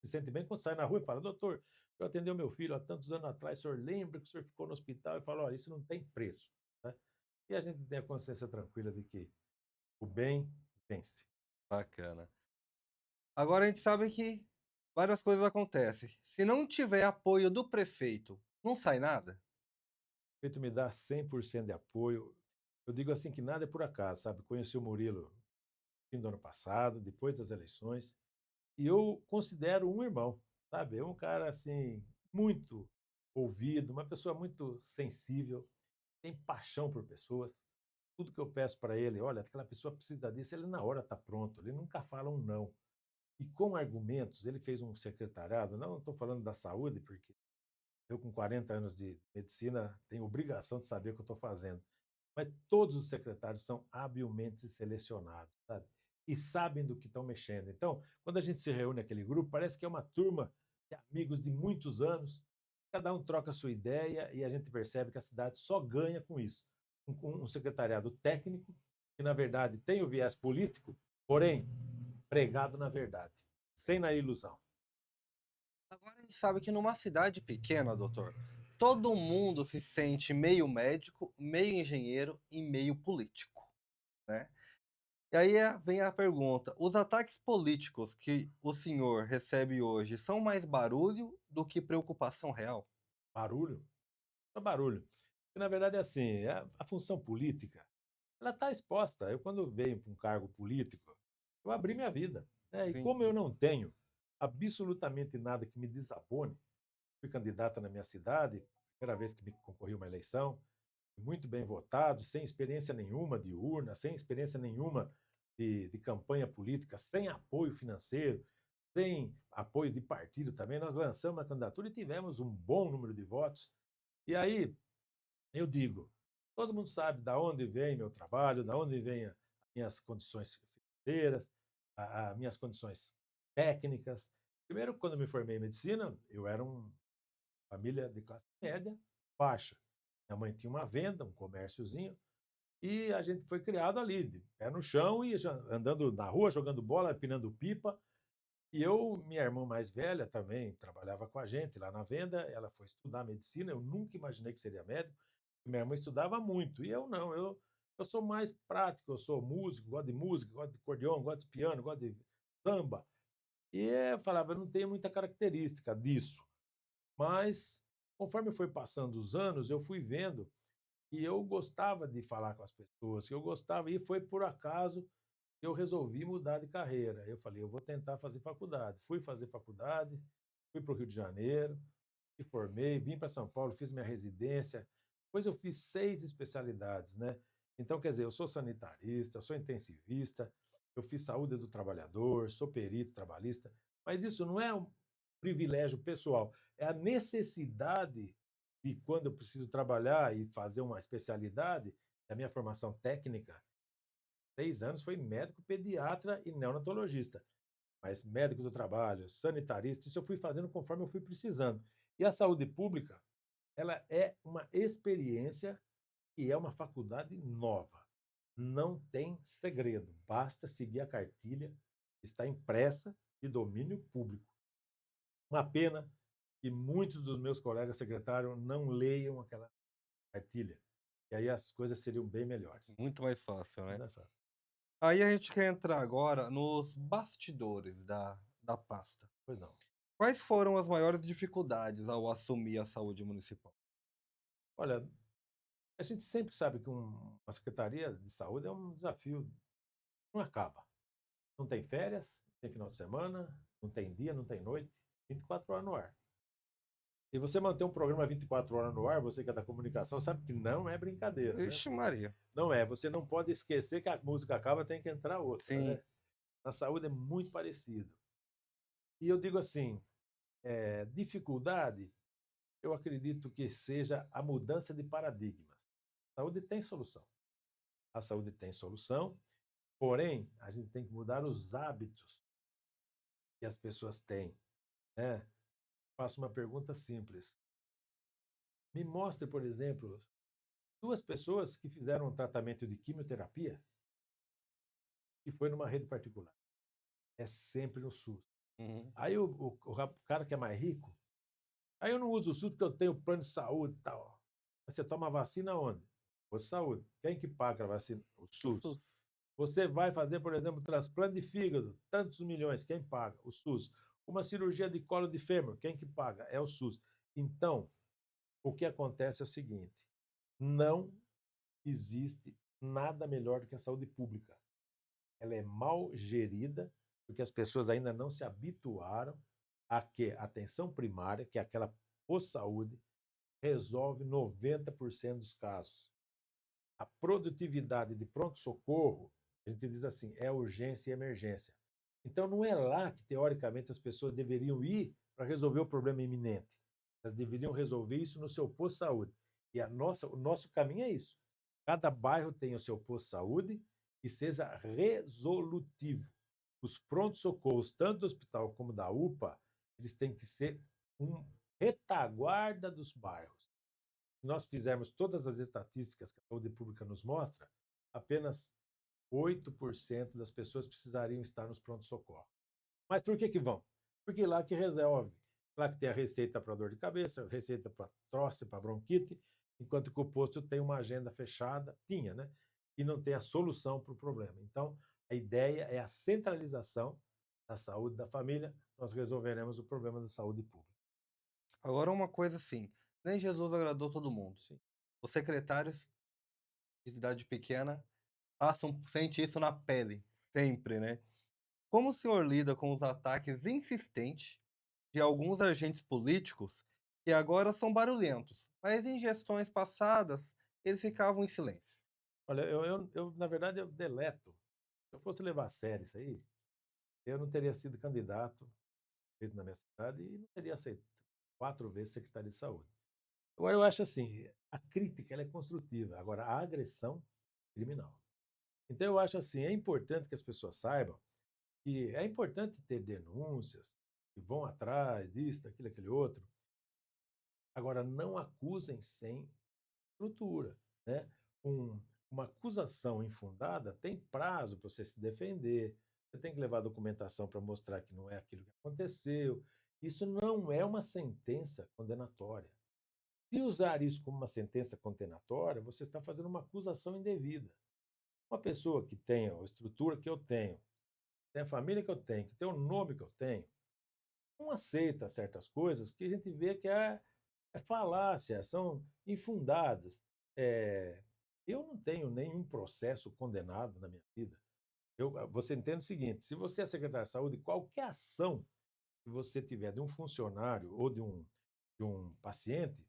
Se sente bem quando sai na rua e fala, doutor, eu atendi meu filho há tantos anos atrás, o senhor lembra que o senhor ficou no hospital? E fala, olha, isso não tem preço. Né? E a gente tem a consciência tranquila de que o bem vence. Bacana. Agora a gente sabe que várias coisas acontecem. Se não tiver apoio do prefeito, não sai nada? O prefeito me dá 100% de apoio. Eu digo assim que nada é por acaso, sabe? Conheci o Murilo no fim do ano passado, depois das eleições, e eu considero um irmão, sabe? É um cara assim muito ouvido, uma pessoa muito sensível, tem paixão por pessoas. Tudo que eu peço para ele, olha, aquela pessoa precisa disso, ele na hora está pronto, ele nunca fala um não. E com argumentos, ele fez um secretariado, não estou falando da saúde, porque eu com 40 anos de medicina tenho obrigação de saber o que eu estou fazendo. Mas todos os secretários são habilmente selecionados, sabe? E sabem do que estão mexendo. Então, quando a gente se reúne naquele grupo, parece que é uma turma amigos de muitos anos, cada um troca a sua ideia e a gente percebe que a cidade só ganha com isso. Um secretariado técnico, que na verdade tem o viés político, porém pregado na verdade, sem na ilusão. Agora a gente sabe que numa cidade pequena, doutor, todo mundo se sente meio médico, meio engenheiro e meio político, né? E aí vem a pergunta: os ataques políticos que o senhor recebe hoje são mais barulho do que preocupação real? Barulho? Só barulho. Porque, na verdade, é assim, a função política, ela está exposta. Eu, quando venho para um cargo político, eu abri minha vida, né? E Sim. como eu não tenho absolutamente nada que me desabone, fui candidato na minha cidade, primeira vez que me concorri a uma eleição, muito bem votado, sem experiência nenhuma de urna, sem experiência nenhuma de campanha política, sem apoio financeiro, sem apoio de partido também. Nós lançamos a candidatura e tivemos um bom número de votos. E aí, eu digo, todo mundo sabe da onde vem meu trabalho, da onde vem as minhas condições financeiras, as minhas condições técnicas. Primeiro, quando eu me formei em medicina, eu era uma família de classe média baixa. Minha mãe tinha uma venda, um comérciozinho, e a gente foi criado ali, de pé no chão e andando na rua, jogando bola, empinando pipa. E eu, minha irmã mais velha também trabalhava com a gente lá na venda, ela foi estudar medicina, eu nunca imaginei que seria médico. Minha irmã estudava muito, e eu não, eu sou mais prático, eu sou músico, gosto de acordeão, gosto de piano, gosto de samba. E eu falava, eu não tenho muita característica disso. Mas, conforme foi passando os anos, eu fui vendo que eu gostava de falar com as pessoas, que eu gostava, e foi por acaso que eu resolvi mudar de carreira. Eu falei, eu vou tentar fazer faculdade. Fui fazer faculdade, fui para o Rio de Janeiro, me formei, vim para São Paulo, fiz minha residência. Depois eu fiz 6 especialidades, né? Então, quer dizer, eu sou sanitarista, eu sou intensivista, eu fiz saúde do trabalhador, sou perito trabalhista, mas isso não é um privilégio pessoal, é a necessidade de quando eu preciso trabalhar e fazer uma especialidade, a minha formação técnica, 6 anos foi médico pediatra e neonatologista, mas médico do trabalho, sanitarista, isso eu fui fazendo conforme eu fui precisando. E a saúde pública, ela é uma experiência e é uma faculdade nova. Não tem segredo, basta seguir a cartilha, está impressa de domínio público. Uma pena que muitos dos meus colegas secretários não leiam aquela cartilha. E aí as coisas seriam bem melhores. Muito mais fácil, né? Não é fácil. Aí a gente quer entrar agora nos bastidores da pasta. Pois não. Quais foram as maiores dificuldades ao assumir a saúde municipal? Olha, a gente sempre sabe que uma secretaria de saúde é um desafio, não acaba. Não tem férias, não tem final de semana, não tem dia, não tem noite, 24 horas no ar. E você manter um programa 24 horas no ar, você que é da comunicação, sabe que não é brincadeira, né? Ixi, Maria. Não é, você não pode esquecer que a música acaba, tem que entrar outra, Sim. né? Na saúde é muito parecido. E eu digo assim, dificuldade, eu acredito que seja a mudança de paradigmas. A saúde tem solução. A saúde tem solução, porém, a gente tem que mudar os hábitos que as pessoas têm, né? Faço uma pergunta simples. Me mostre, por exemplo, 2 pessoas que fizeram um tratamento de quimioterapia e foi numa rede particular. É sempre no SUS. Uhum. Aí o cara que é mais rico, aí eu não uso o SUS porque eu tenho plano de saúde e tal. Mas você toma a vacina onde? Posto de saúde. Quem que paga a vacina? O SUS. SUS. Você vai fazer, por exemplo, transplante de fígado, tantos milhões, quem paga? O SUS. Uma cirurgia de colo de fêmur, quem que paga? É o SUS. Então, o que acontece é o seguinte: não existe nada melhor do que a saúde pública. Ela é mal gerida, porque as pessoas ainda não se habituaram a que a atenção primária, que é aquela pós-saúde, resolve 90% dos casos. A produtividade de pronto-socorro, a gente diz assim, é urgência e emergência. Então, não é lá que, teoricamente, as pessoas deveriam ir para resolver o problema iminente. Elas deveriam resolver isso no seu posto de saúde. E o nosso caminho é isso. Cada bairro tem o seu posto de saúde e seja resolutivo. Os prontos-socorros, tanto do hospital como da UPA, eles têm que ser um retaguarda dos bairros. Se nós fizermos todas as estatísticas que a saúde pública nos mostra, apenas 8% das pessoas precisariam estar nos pronto-socorro. Mas por que vão? Porque lá que resolve. Lá que tem a receita para dor de cabeça, a receita para tosse, para bronquite, enquanto que o posto tem uma agenda fechada, tinha, né? E não tem a solução para o problema. Então, a ideia é a centralização da saúde da família, nós resolveremos o problema da saúde pública. Agora uma coisa assim, nem Jesus agradou todo mundo. Sim. Os secretários de cidade pequena passam sente isso na pele, sempre, né. Como o senhor lida com os ataques insistentes de alguns agentes políticos que agora são barulhentos, mas em gestões passadas eles ficavam em silêncio? Olha, na verdade, eu deleto. Se eu fosse levar a sério isso aí, eu não teria sido candidato feito na minha cidade e não teria aceito 4 vezes secretário de saúde. Agora, eu acho assim, a crítica ela é construtiva, agora a agressão é criminal. Então, eu acho assim, é importante que as pessoas saibam que é importante ter denúncias, que vão atrás disso, daquilo, aquele outro. Agora, não acusem sem estrutura, né? Um, uma acusação infundada tem prazo para você se defender, você tem que levar documentação para mostrar que não é aquilo que aconteceu. Isso não é uma sentença condenatória. Se usar isso como uma sentença condenatória, você está fazendo uma acusação indevida. Uma pessoa que tem a estrutura que eu tenho, tem a família que eu tenho, que tem o nome que eu tenho, não aceita certas coisas que a gente vê que é falácia, são infundadas. Eh, eu não tenho nenhum processo condenado na minha vida. Você entende o seguinte: se você é secretário de saúde, qualquer ação que você tiver de um funcionário ou de um paciente,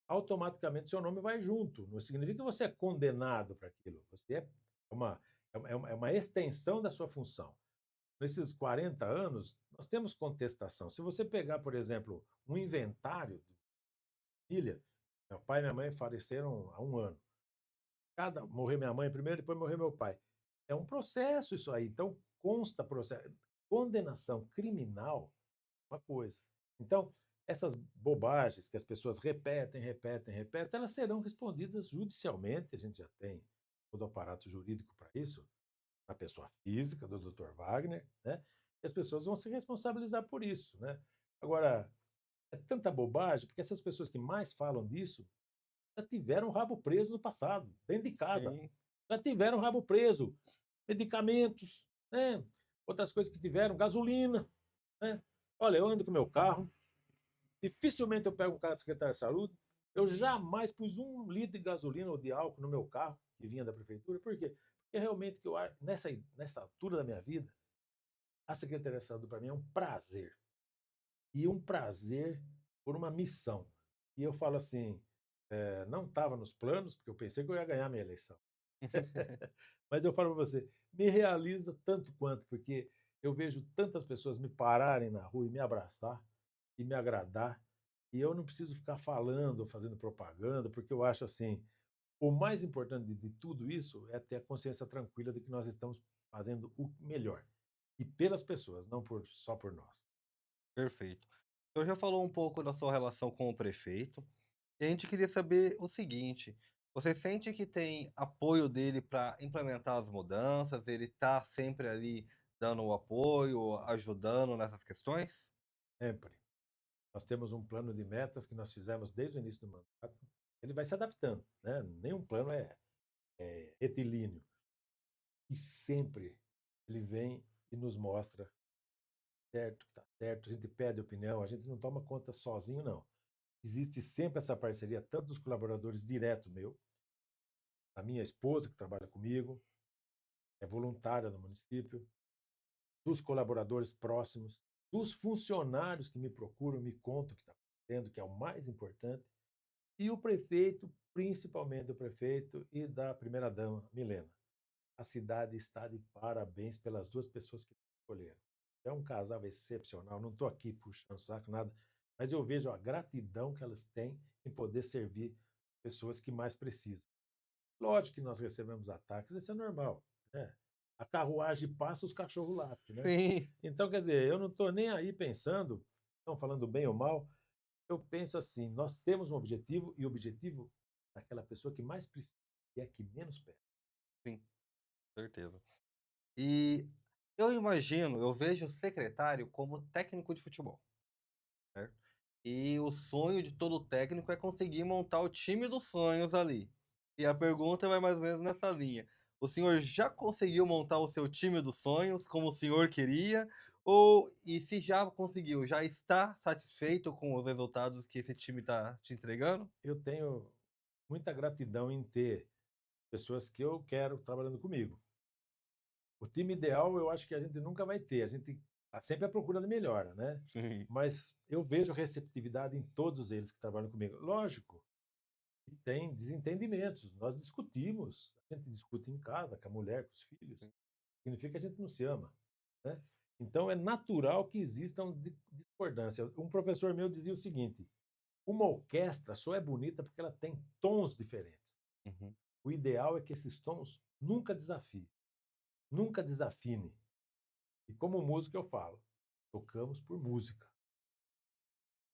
automaticamente seu nome vai junto. Não significa que você é condenado para aquilo. Você uma, é uma extensão da sua função. Nesses 40 anos, nós temos contestação. Se você pegar, por exemplo, um inventário da família, meu pai e minha mãe faleceram há 1 ano. Morreu minha mãe primeiro, depois morreu meu pai. É um processo isso aí. Então, consta processo. Condenação criminal, uma coisa. Então, essas bobagens que as pessoas repetem, repetem, repetem, elas serão respondidas judicialmente. A gente já tem todo o aparato jurídico para isso, na pessoa física do Dr. Wagner, né? E as pessoas vão se responsabilizar por isso, né? Agora, é tanta bobagem, porque essas pessoas que mais falam disso já tiveram o rabo preso no passado, dentro de casa. Sim. Já tiveram o rabo preso, medicamentos, né? Outras coisas que tiveram, gasolina, né? Olha, eu ando com meu carro, dificilmente eu pego um carro da Secretaria de Saúde, eu jamais pus 1 litro de gasolina ou de álcool no meu carro, que vinha da prefeitura. Por quê? Porque realmente que nessa altura da minha vida, a Secretaria de Saúde para mim é um prazer. E um prazer por uma missão. E eu falo assim, não estava nos planos, porque eu pensei que eu ia ganhar a minha eleição. Mas eu falo para você, me realiza tanto quanto, porque eu vejo tantas pessoas me pararem na rua e me abraçar e me agradar, e eu não preciso ficar falando ou fazendo propaganda, porque eu acho assim, o mais importante de tudo isso é ter a consciência tranquila de que nós estamos fazendo o melhor. E pelas pessoas, não só por nós. Perfeito. O senhor já falou um pouco da sua relação com o prefeito, e a gente queria saber o seguinte: você sente que tem apoio dele para implementar as mudanças? Ele está sempre ali dando o apoio, ajudando nessas questões? Sempre. Nós temos um plano de metas que nós fizemos desde o início do mandato. Ele vai se adaptando, né? Nenhum plano é retilíneo. E sempre ele vem e nos mostra certo, que está certo. A gente pede opinião, a gente não toma conta sozinho, não. Existe sempre essa parceria, tanto dos colaboradores direto meu, da minha esposa, que trabalha comigo, é voluntária no município, dos colaboradores próximos, dos funcionários que me procuram, me contam o que está acontecendo, que é o mais importante. E o prefeito, principalmente o prefeito e da primeira-dama, Milena. A cidade está de parabéns pelas 2 pessoas que escolheram. É um casal excepcional, não estou aqui puxando saco, nada, mas eu vejo a gratidão que elas têm em poder servir pessoas que mais precisam. Lógico que nós recebemos ataques, isso é normal, né? A carruagem passa, os cachorros latem, né? Sim. Então, quer dizer, eu não estou nem aí pensando, estão falando bem ou mal, eu penso assim, nós temos um objetivo e o objetivo daquela pessoa que mais precisa e é que menos pede. Sim, certeza. E eu imagino, eu vejo o secretário como técnico de futebol, certo? E o sonho de todo técnico é conseguir montar o time dos sonhos ali. E a pergunta vai mais ou menos nessa linha. O senhor já conseguiu montar o seu time dos sonhos como o senhor queria? Ou, e se já conseguiu, já está satisfeito com os resultados que esse time está te entregando? Eu tenho muita gratidão em ter pessoas que eu quero trabalhando comigo. O time ideal eu acho que a gente nunca vai ter, a gente está sempre à procura de melhora, né? Sim. Mas eu vejo receptividade em todos eles que trabalham comigo. Lógico, que tem desentendimentos, nós discutimos, a gente discute em casa, com a mulher, com os filhos, significa que a gente não se ama, né? Então é natural que existam discordância. Um professor meu dizia o seguinte: uma orquestra só é bonita porque ela tem tons diferentes. Uhum. O ideal é que esses tons nunca desafiem, nunca desafinem. E como músico eu falo, tocamos por música.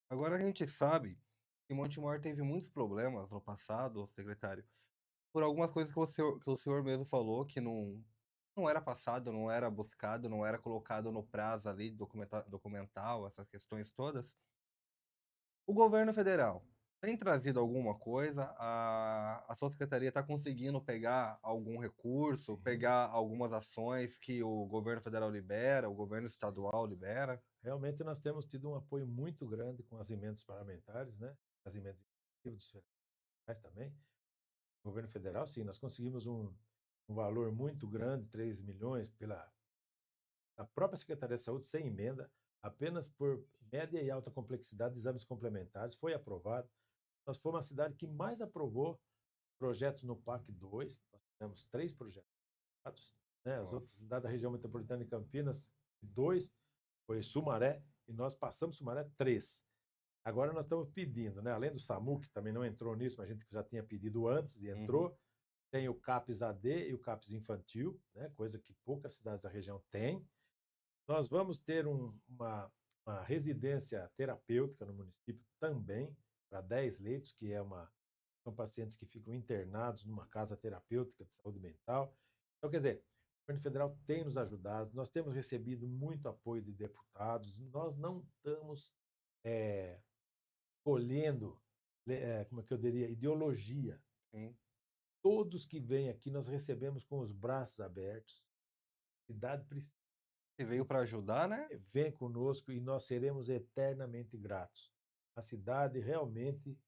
Agora a gente sabe que Montemor teve muitos problemas no passado, secretário, por algumas coisas que o senhor mesmo falou que não era passado, não era buscado, não era colocado no prazo ali documental, essas questões todas. O governo federal tem trazido alguma coisa? A sua secretaria está conseguindo pegar algum recurso, Sim, pegar algumas ações que o governo federal libera, o governo sim. estadual libera? Realmente nós temos tido um apoio muito grande com as emendas parlamentares, né? As emendas dos federais também. O governo federal, sim, nós conseguimos um valor muito grande, 3 milhões, pela a própria Secretaria de Saúde, sem emenda, apenas por média e alta complexidade de exames complementares, foi aprovado. Nós fomos a cidade que mais aprovou projetos no PAC 2, nós temos 3 projetos, né? As Nossa. outras cidades da região metropolitana de Campinas, 2, foi Sumaré, e nós passamos Sumaré 3. Agora nós estamos pedindo, né? Além do SAMU, que também não entrou nisso, mas a gente já tinha pedido antes e Uhum. entrou, tem o CAPS AD e o CAPS infantil, né? Coisa que poucas cidades da região têm. Nós vamos ter uma residência terapêutica no município também, para 10 leitos, que são pacientes que ficam internados numa casa terapêutica de saúde mental. Então, quer dizer, o governo federal tem nos ajudado, nós temos recebido muito apoio de deputados, nós não estamos é, colhendo, como é que eu diria, ideologia. Sim. Todos que vêm aqui nós recebemos com os braços abertos. A cidade precisa. E veio para ajudar, né? Vem conosco e nós seremos eternamente gratos. A cidade realmente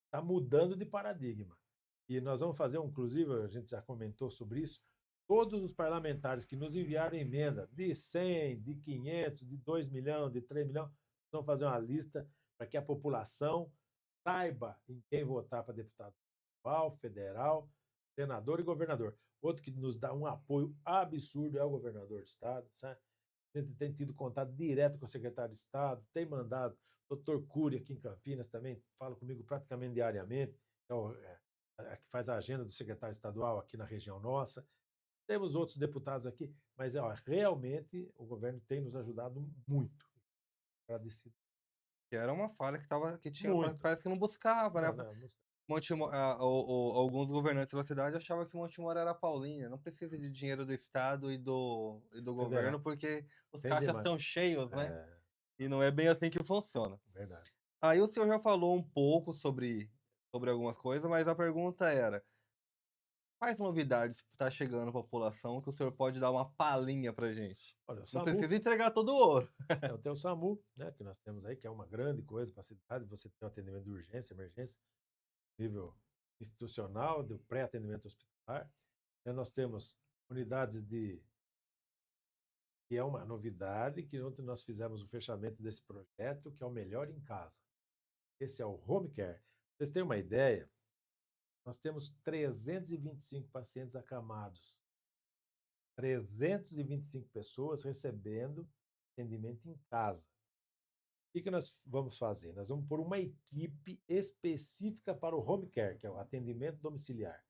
está mudando de paradigma. E nós vamos fazer, inclusive, a gente já comentou sobre isso, todos os parlamentares que nos enviaram emenda de 100, de 500, de 2 milhões, de 3 milhões, vamos fazer uma lista para que a população saiba em quem votar para deputado estadual, federal, senador e governador. Outro que nos dá um apoio absurdo é o governador do estado, sabe? A gente tem tido contato direto com o secretário de Estado, tem mandado, o doutor Cury aqui em Campinas também fala comigo praticamente diariamente, que faz a agenda do secretário estadual aqui na região nossa. Temos outros deputados aqui, mas realmente o governo tem nos ajudado muito. Agradecido. Que era uma falha que tinha, Muito. parece que não buscava, Não, né? não, não. Alguns governantes da cidade achavam que Montemor era Paulínia, não precisa de dinheiro do Estado e do Federal. governo, porque os Tem caixas demais. estão cheios, né? É, E não é bem assim que funciona. verdade. Aí o senhor já falou um pouco sobre algumas coisas, mas a pergunta era: quais novidades está chegando à população que o senhor pode dar uma palhinha pra gente? Olha, o Não SAMU, precisa entregar todo o ouro. tem o SAMU, né, que nós temos aí, que é uma grande coisa para a cidade, você tem um atendimento de urgência, emergência, nível institucional, do pré-atendimento hospitalar. Nós temos unidades que é uma novidade, que ontem nós fizemos o fechamento desse projeto, que é o Melhor em Casa. Esse é o Home Care. Pra vocês terem uma ideia, nós temos 325 pacientes acamados, 325 pessoas recebendo atendimento em casa. O que nós vamos fazer? Nós vamos pôr uma equipe específica para o home care, que é o atendimento domiciliar.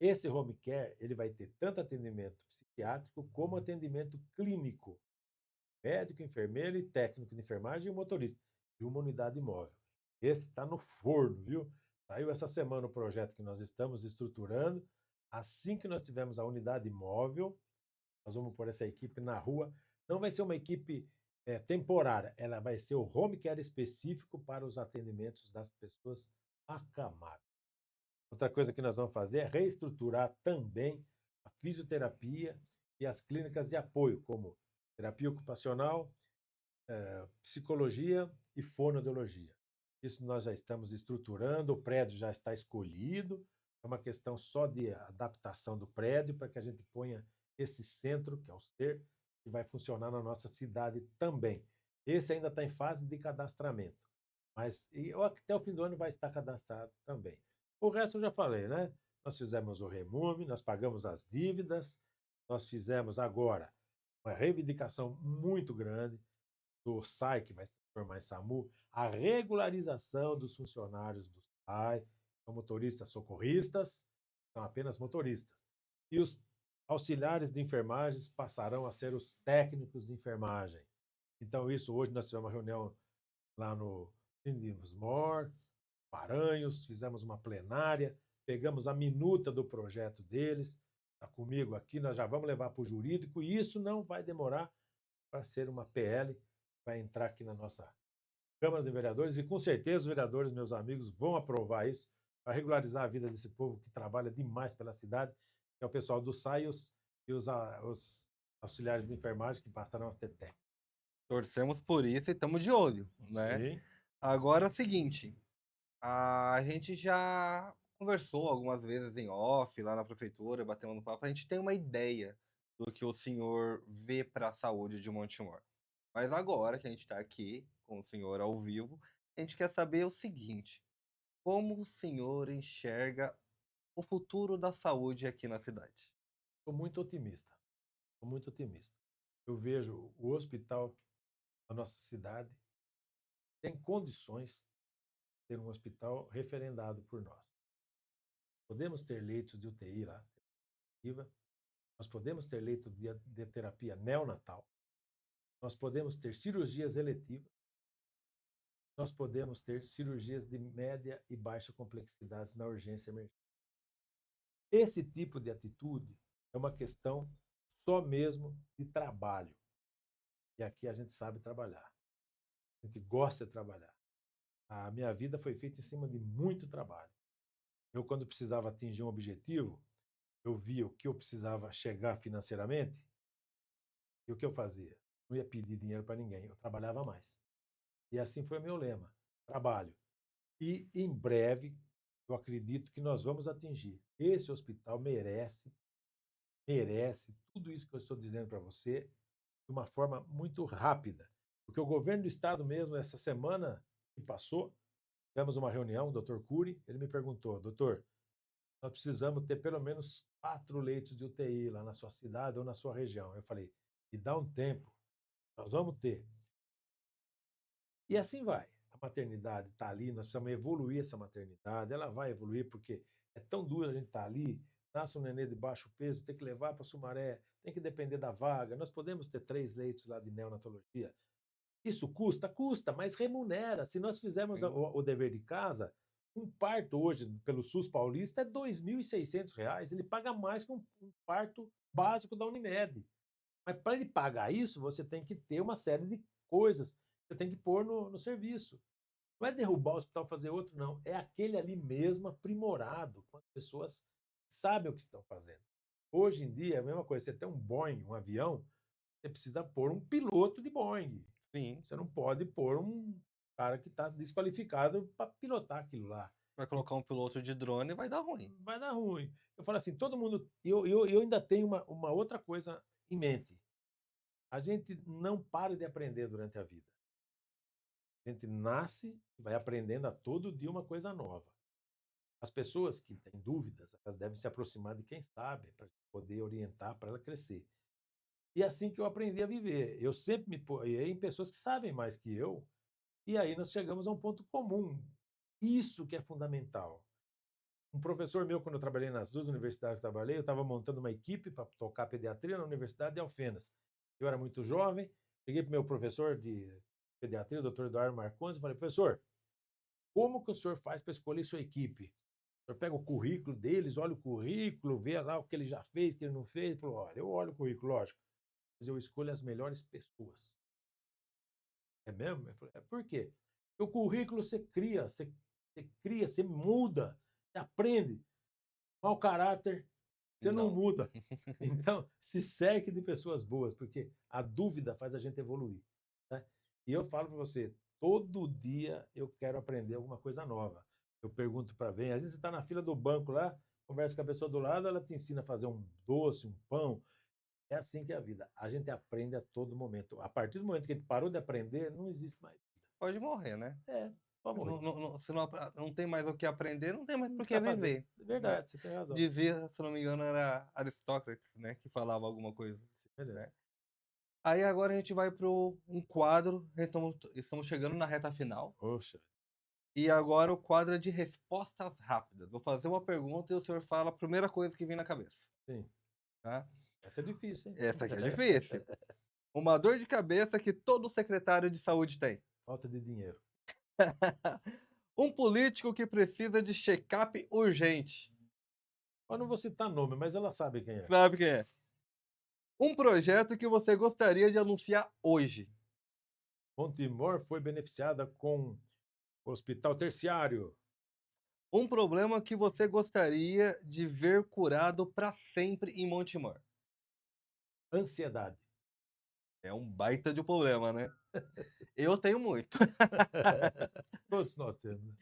Esse home care, ele vai ter tanto atendimento psiquiátrico como atendimento clínico, médico, enfermeiro e técnico de enfermagem e o motorista. e uma unidade móvel. Esse está no forno, viu? Saiu essa semana o projeto que nós estamos estruturando. Assim que nós tivermos a unidade móvel, nós vamos pôr essa equipe na rua. Não vai ser uma equipe temporária, ela vai ser o home care específico para os atendimentos das pessoas acamadas. Outra coisa que nós vamos fazer é reestruturar também a fisioterapia e as clínicas de apoio, como terapia ocupacional, psicologia e fonoaudiologia. Isso nós já estamos estruturando, o prédio já está escolhido, é uma questão só de adaptação do prédio para que a gente ponha esse centro, que é o SER, que vai funcionar na nossa cidade também. Esse ainda está em fase de cadastramento, mas até o fim do ano vai estar cadastrado também. O resto eu já falei, né? Nós fizemos o remume, nós pagamos as dívidas, nós fizemos agora uma reivindicação muito grande do SAI, que vai se transformar em SAMU, a regularização dos funcionários do SAI, são motoristas socorristas, são apenas motoristas. E os auxiliares de enfermagem passarão a ser os técnicos de enfermagem. Então, isso hoje nós tivemos uma reunião lá no Lindismore, Paranhos, fizemos uma plenária, pegamos a minuta do projeto deles, está comigo aqui, nós já vamos levar para o jurídico, e isso não vai demorar para ser uma PL, vai entrar aqui na nossa Câmara de Vereadores, e com certeza os vereadores, meus amigos, vão aprovar isso para regularizar a vida desse povo que trabalha demais pela cidade, que é o pessoal do SAI os auxiliares de enfermagem que passaram a ter técnico. Torcemos por isso e estamos de olho, né? Sim. Agora é o seguinte, a gente já conversou algumas vezes em off, lá na prefeitura, batendo no papo, a gente tem uma ideia do que o senhor vê para a saúde de Montemor. Mas agora que a gente está aqui com o senhor ao vivo, a gente quer saber o seguinte: como o senhor enxerga o futuro da saúde aqui na cidade? Estou muito otimista. Estou muito otimista. Eu vejo o hospital da nossa cidade tem condições de ter um hospital referendado por nós. Podemos ter leitos de UTI lá, nós podemos ter leitos de terapia neonatal, nós podemos ter cirurgias eletivas, nós podemos ter cirurgias de média e baixa complexidade na urgência emergente. Esse tipo de atitude é uma questão só mesmo de trabalho. E aqui a gente sabe trabalhar. A gente gosta de trabalhar. A minha vida foi feita em cima de muito trabalho. Eu, quando precisava atingir um objetivo, eu via o que eu precisava chegar financeiramente e o que eu fazia. Não ia pedir dinheiro para ninguém, eu trabalhava mais. E assim foi o meu lema: trabalho. E em breve, eu acredito que nós vamos atingir. Esse hospital merece tudo isso que eu estou dizendo para você de uma forma muito rápida. Porque o governo do estado mesmo, essa semana que passou, tivemos uma reunião, o doutor Cury, ele me perguntou: doutor, nós precisamos ter pelo menos 4 leitos de UTI lá na sua cidade ou na sua região. Eu falei: me dá um tempo, nós vamos ter. E assim vai. A maternidade está ali, nós precisamos evoluir essa maternidade, ela vai evoluir porque é tão duro a gente estar ali, nasce um nenê de baixo peso, tem que levar para Sumaré, tem que depender da vaga. Nós podemos ter 3 leitos lá de neonatologia. Isso custa? Custa, mas remunera. Se nós fizermos Sim. o dever de casa, um parto hoje pelo SUS paulista é R$ 2.600. Ele paga mais que um parto básico da Unimed. Mas para ele pagar isso, você tem que ter uma série de coisas. Você tem que pôr no serviço. Não é derrubar o hospital e fazer outro, não. É aquele ali mesmo aprimorado, com as pessoas sabem o que estão fazendo. Hoje em dia, é a mesma coisa. Você tem um Boeing, um avião, você precisa pôr um piloto de Boeing. Sim. Você não pode pôr um cara que está desqualificado para pilotar aquilo lá. Vai colocar um piloto de drone e vai dar ruim. Vai dar ruim. Eu falo assim, todo mundo. Eu ainda tenho uma outra coisa em mente. A gente não para de aprender durante a vida. A gente nasce e vai aprendendo a todo dia uma coisa nova. As pessoas que têm dúvidas, elas devem se aproximar de quem sabe, para poder orientar, para ela crescer. E é assim que eu aprendi a viver. Eu sempre me apoiei em pessoas que sabem mais que eu, e aí nós chegamos a um ponto comum. Isso que é fundamental. Um professor meu, quando eu trabalhei nas 2 universidades que eu trabalhei, eu estava montando uma equipe para tocar pediatria na Universidade de Alfenas. Eu era muito jovem, cheguei para o meu professor de pediatria, o doutor Eduardo Marcondes, eu falei, professor, como que o senhor faz para escolher sua equipe? O senhor pega o currículo deles, olha o currículo, vê lá o que ele já fez, o que ele não fez. Ele falou, olha, eu olho o currículo, lógico, mas eu escolho as melhores pessoas. É mesmo? Eu falei, por quê? Porque o currículo você muda, você aprende. Mau caráter, você não Não. muda. Então, se cerque de pessoas boas, porque a dúvida faz a gente evoluir. Né? E eu falo para você, todo dia eu quero aprender alguma coisa nova. Eu pergunto para ver, às vezes você está na fila do banco lá, conversa com a pessoa do lado, ela te ensina a fazer um doce, um pão. É assim que é a vida. A gente aprende a todo momento. A partir do momento que a gente parou de aprender, não existe mais vida. Pode morrer, né? É, pode morrer. Se não tem mais o que aprender, não tem mais Não por que precisa fazer. viver, É né? verdade, você tem razão. Dizia, se não me engano, era Aristócrates, né, que falava alguma coisa, Beleza. né? Aí agora a gente vai para um quadro, estamos chegando na reta final, Poxa, e agora o quadro é de respostas rápidas. Vou fazer uma pergunta e o senhor fala a primeira coisa que vem na cabeça, sim. tá? Essa é difícil, hein? Essa aqui é difícil. Uma dor de cabeça que todo secretário de saúde tem. Falta de dinheiro. Um político que precisa de check-up urgente. Eu não vou citar nome, mas ela sabe quem é. Sabe quem é? Um projeto que você gostaria de anunciar hoje. Montemor foi beneficiada com hospital terciário. Um problema que você gostaria de ver curado para sempre em Montemor. Ansiedade. É um baita de problema, né? Eu tenho muito. Todos nós temos. Né?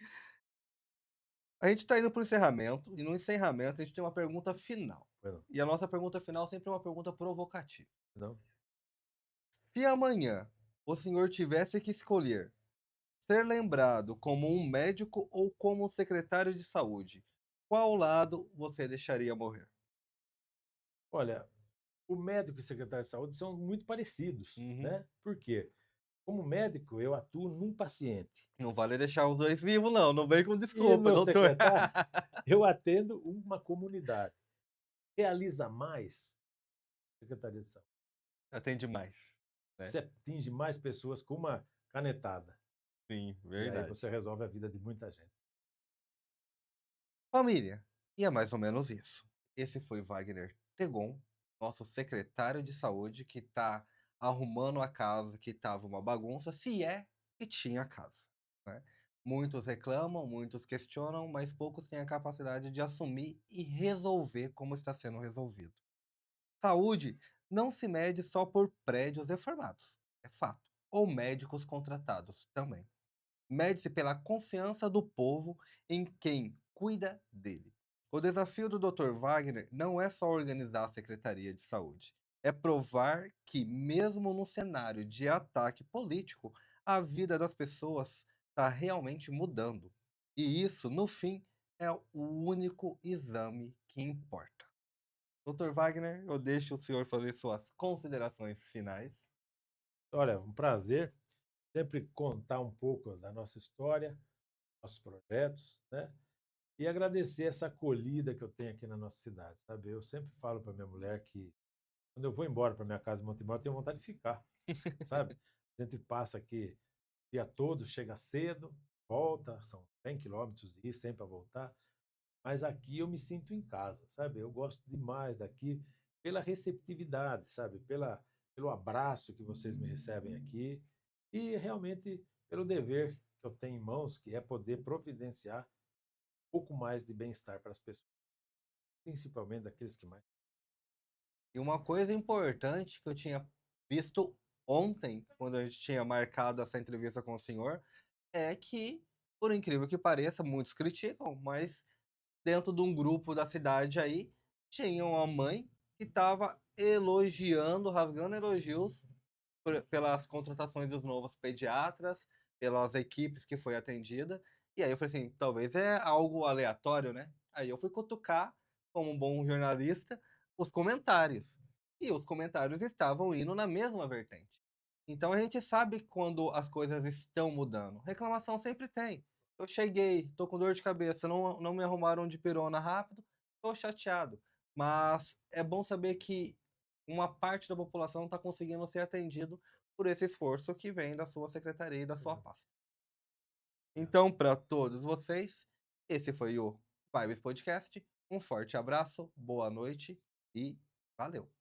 A gente está indo para o encerramento, e no encerramento a gente tem uma pergunta final. Não, E a nossa pergunta final sempre é uma pergunta provocativa. não. Se amanhã o senhor tivesse que escolher ser lembrado como um médico ou como um secretário de saúde, qual lado você deixaria morrer? Olha, o médico e o secretário de saúde são muito parecidos, Uhum. né? Por quê? Como médico, eu atuo num paciente. Não vale deixar os dois vivos, não. Não vem com E desculpa, no doutor. secretário, eu atendo uma comunidade. Realiza mais Secretaria de Saúde. Atende mais. Né? Você atinge mais pessoas com uma canetada. Sim, E aí verdade. você resolve a vida de muita gente. Família, e é mais ou menos isso. Esse foi Wagner Tegon, nosso secretário de saúde, que está arrumando a casa que estava uma bagunça, se é que tinha casa. Né? Muitos reclamam, muitos questionam, mas poucos têm a capacidade de assumir e resolver como está sendo resolvido. Saúde não se mede só por prédios reformados, é fato, ou médicos contratados também. Mede-se pela confiança do povo em quem cuida dele. O desafio do Dr. Wagner não é só organizar a Secretaria de Saúde, é provar que, mesmo no cenário de ataque político, a vida das pessoas está realmente mudando. E isso, no fim, é o único exame que importa. Dr. Wagner, eu deixo o senhor fazer suas considerações finais. Olha, um prazer sempre contar um pouco da nossa história, nossos projetos, né? E agradecer essa acolhida que eu tenho aqui na nossa cidade, sabe? Eu sempre falo para minha mulher que quando eu vou embora para minha casa em Montemor, eu tenho vontade de ficar, sabe? A gente passa aqui o dia todo, chega cedo, volta, são 100 quilômetros de ir, sempre para voltar. Mas aqui eu me sinto em casa, sabe? Eu gosto demais daqui pela receptividade, sabe? Pelo abraço que vocês me recebem aqui e realmente pelo dever que eu tenho em mãos, que é poder providenciar um pouco mais de bem-estar para as pessoas, principalmente daqueles que mais. E uma coisa importante que eu tinha visto ontem, quando a gente tinha marcado essa entrevista com o senhor, é que, por incrível que pareça, muitos criticam, mas dentro de um grupo da cidade aí, tinha uma mãe que estava elogiando, rasgando elogios pelas contratações dos novos pediatras, pelas equipes que foi atendida. E aí eu falei assim, talvez é algo aleatório, né? Aí eu fui cutucar, como um bom jornalista, os comentários. E os comentários estavam indo na mesma vertente. Então a gente sabe quando as coisas estão mudando. Reclamação sempre tem. Eu cheguei, tô com dor de cabeça, não me arrumaram de pirona rápido, tô chateado. Mas é bom saber que uma parte da população está conseguindo ser atendido por esse esforço que vem da sua secretaria e da sua É, pasta. é. Então, para todos vocês, esse foi o Vibes Podcast. Um forte abraço, boa noite e valeu!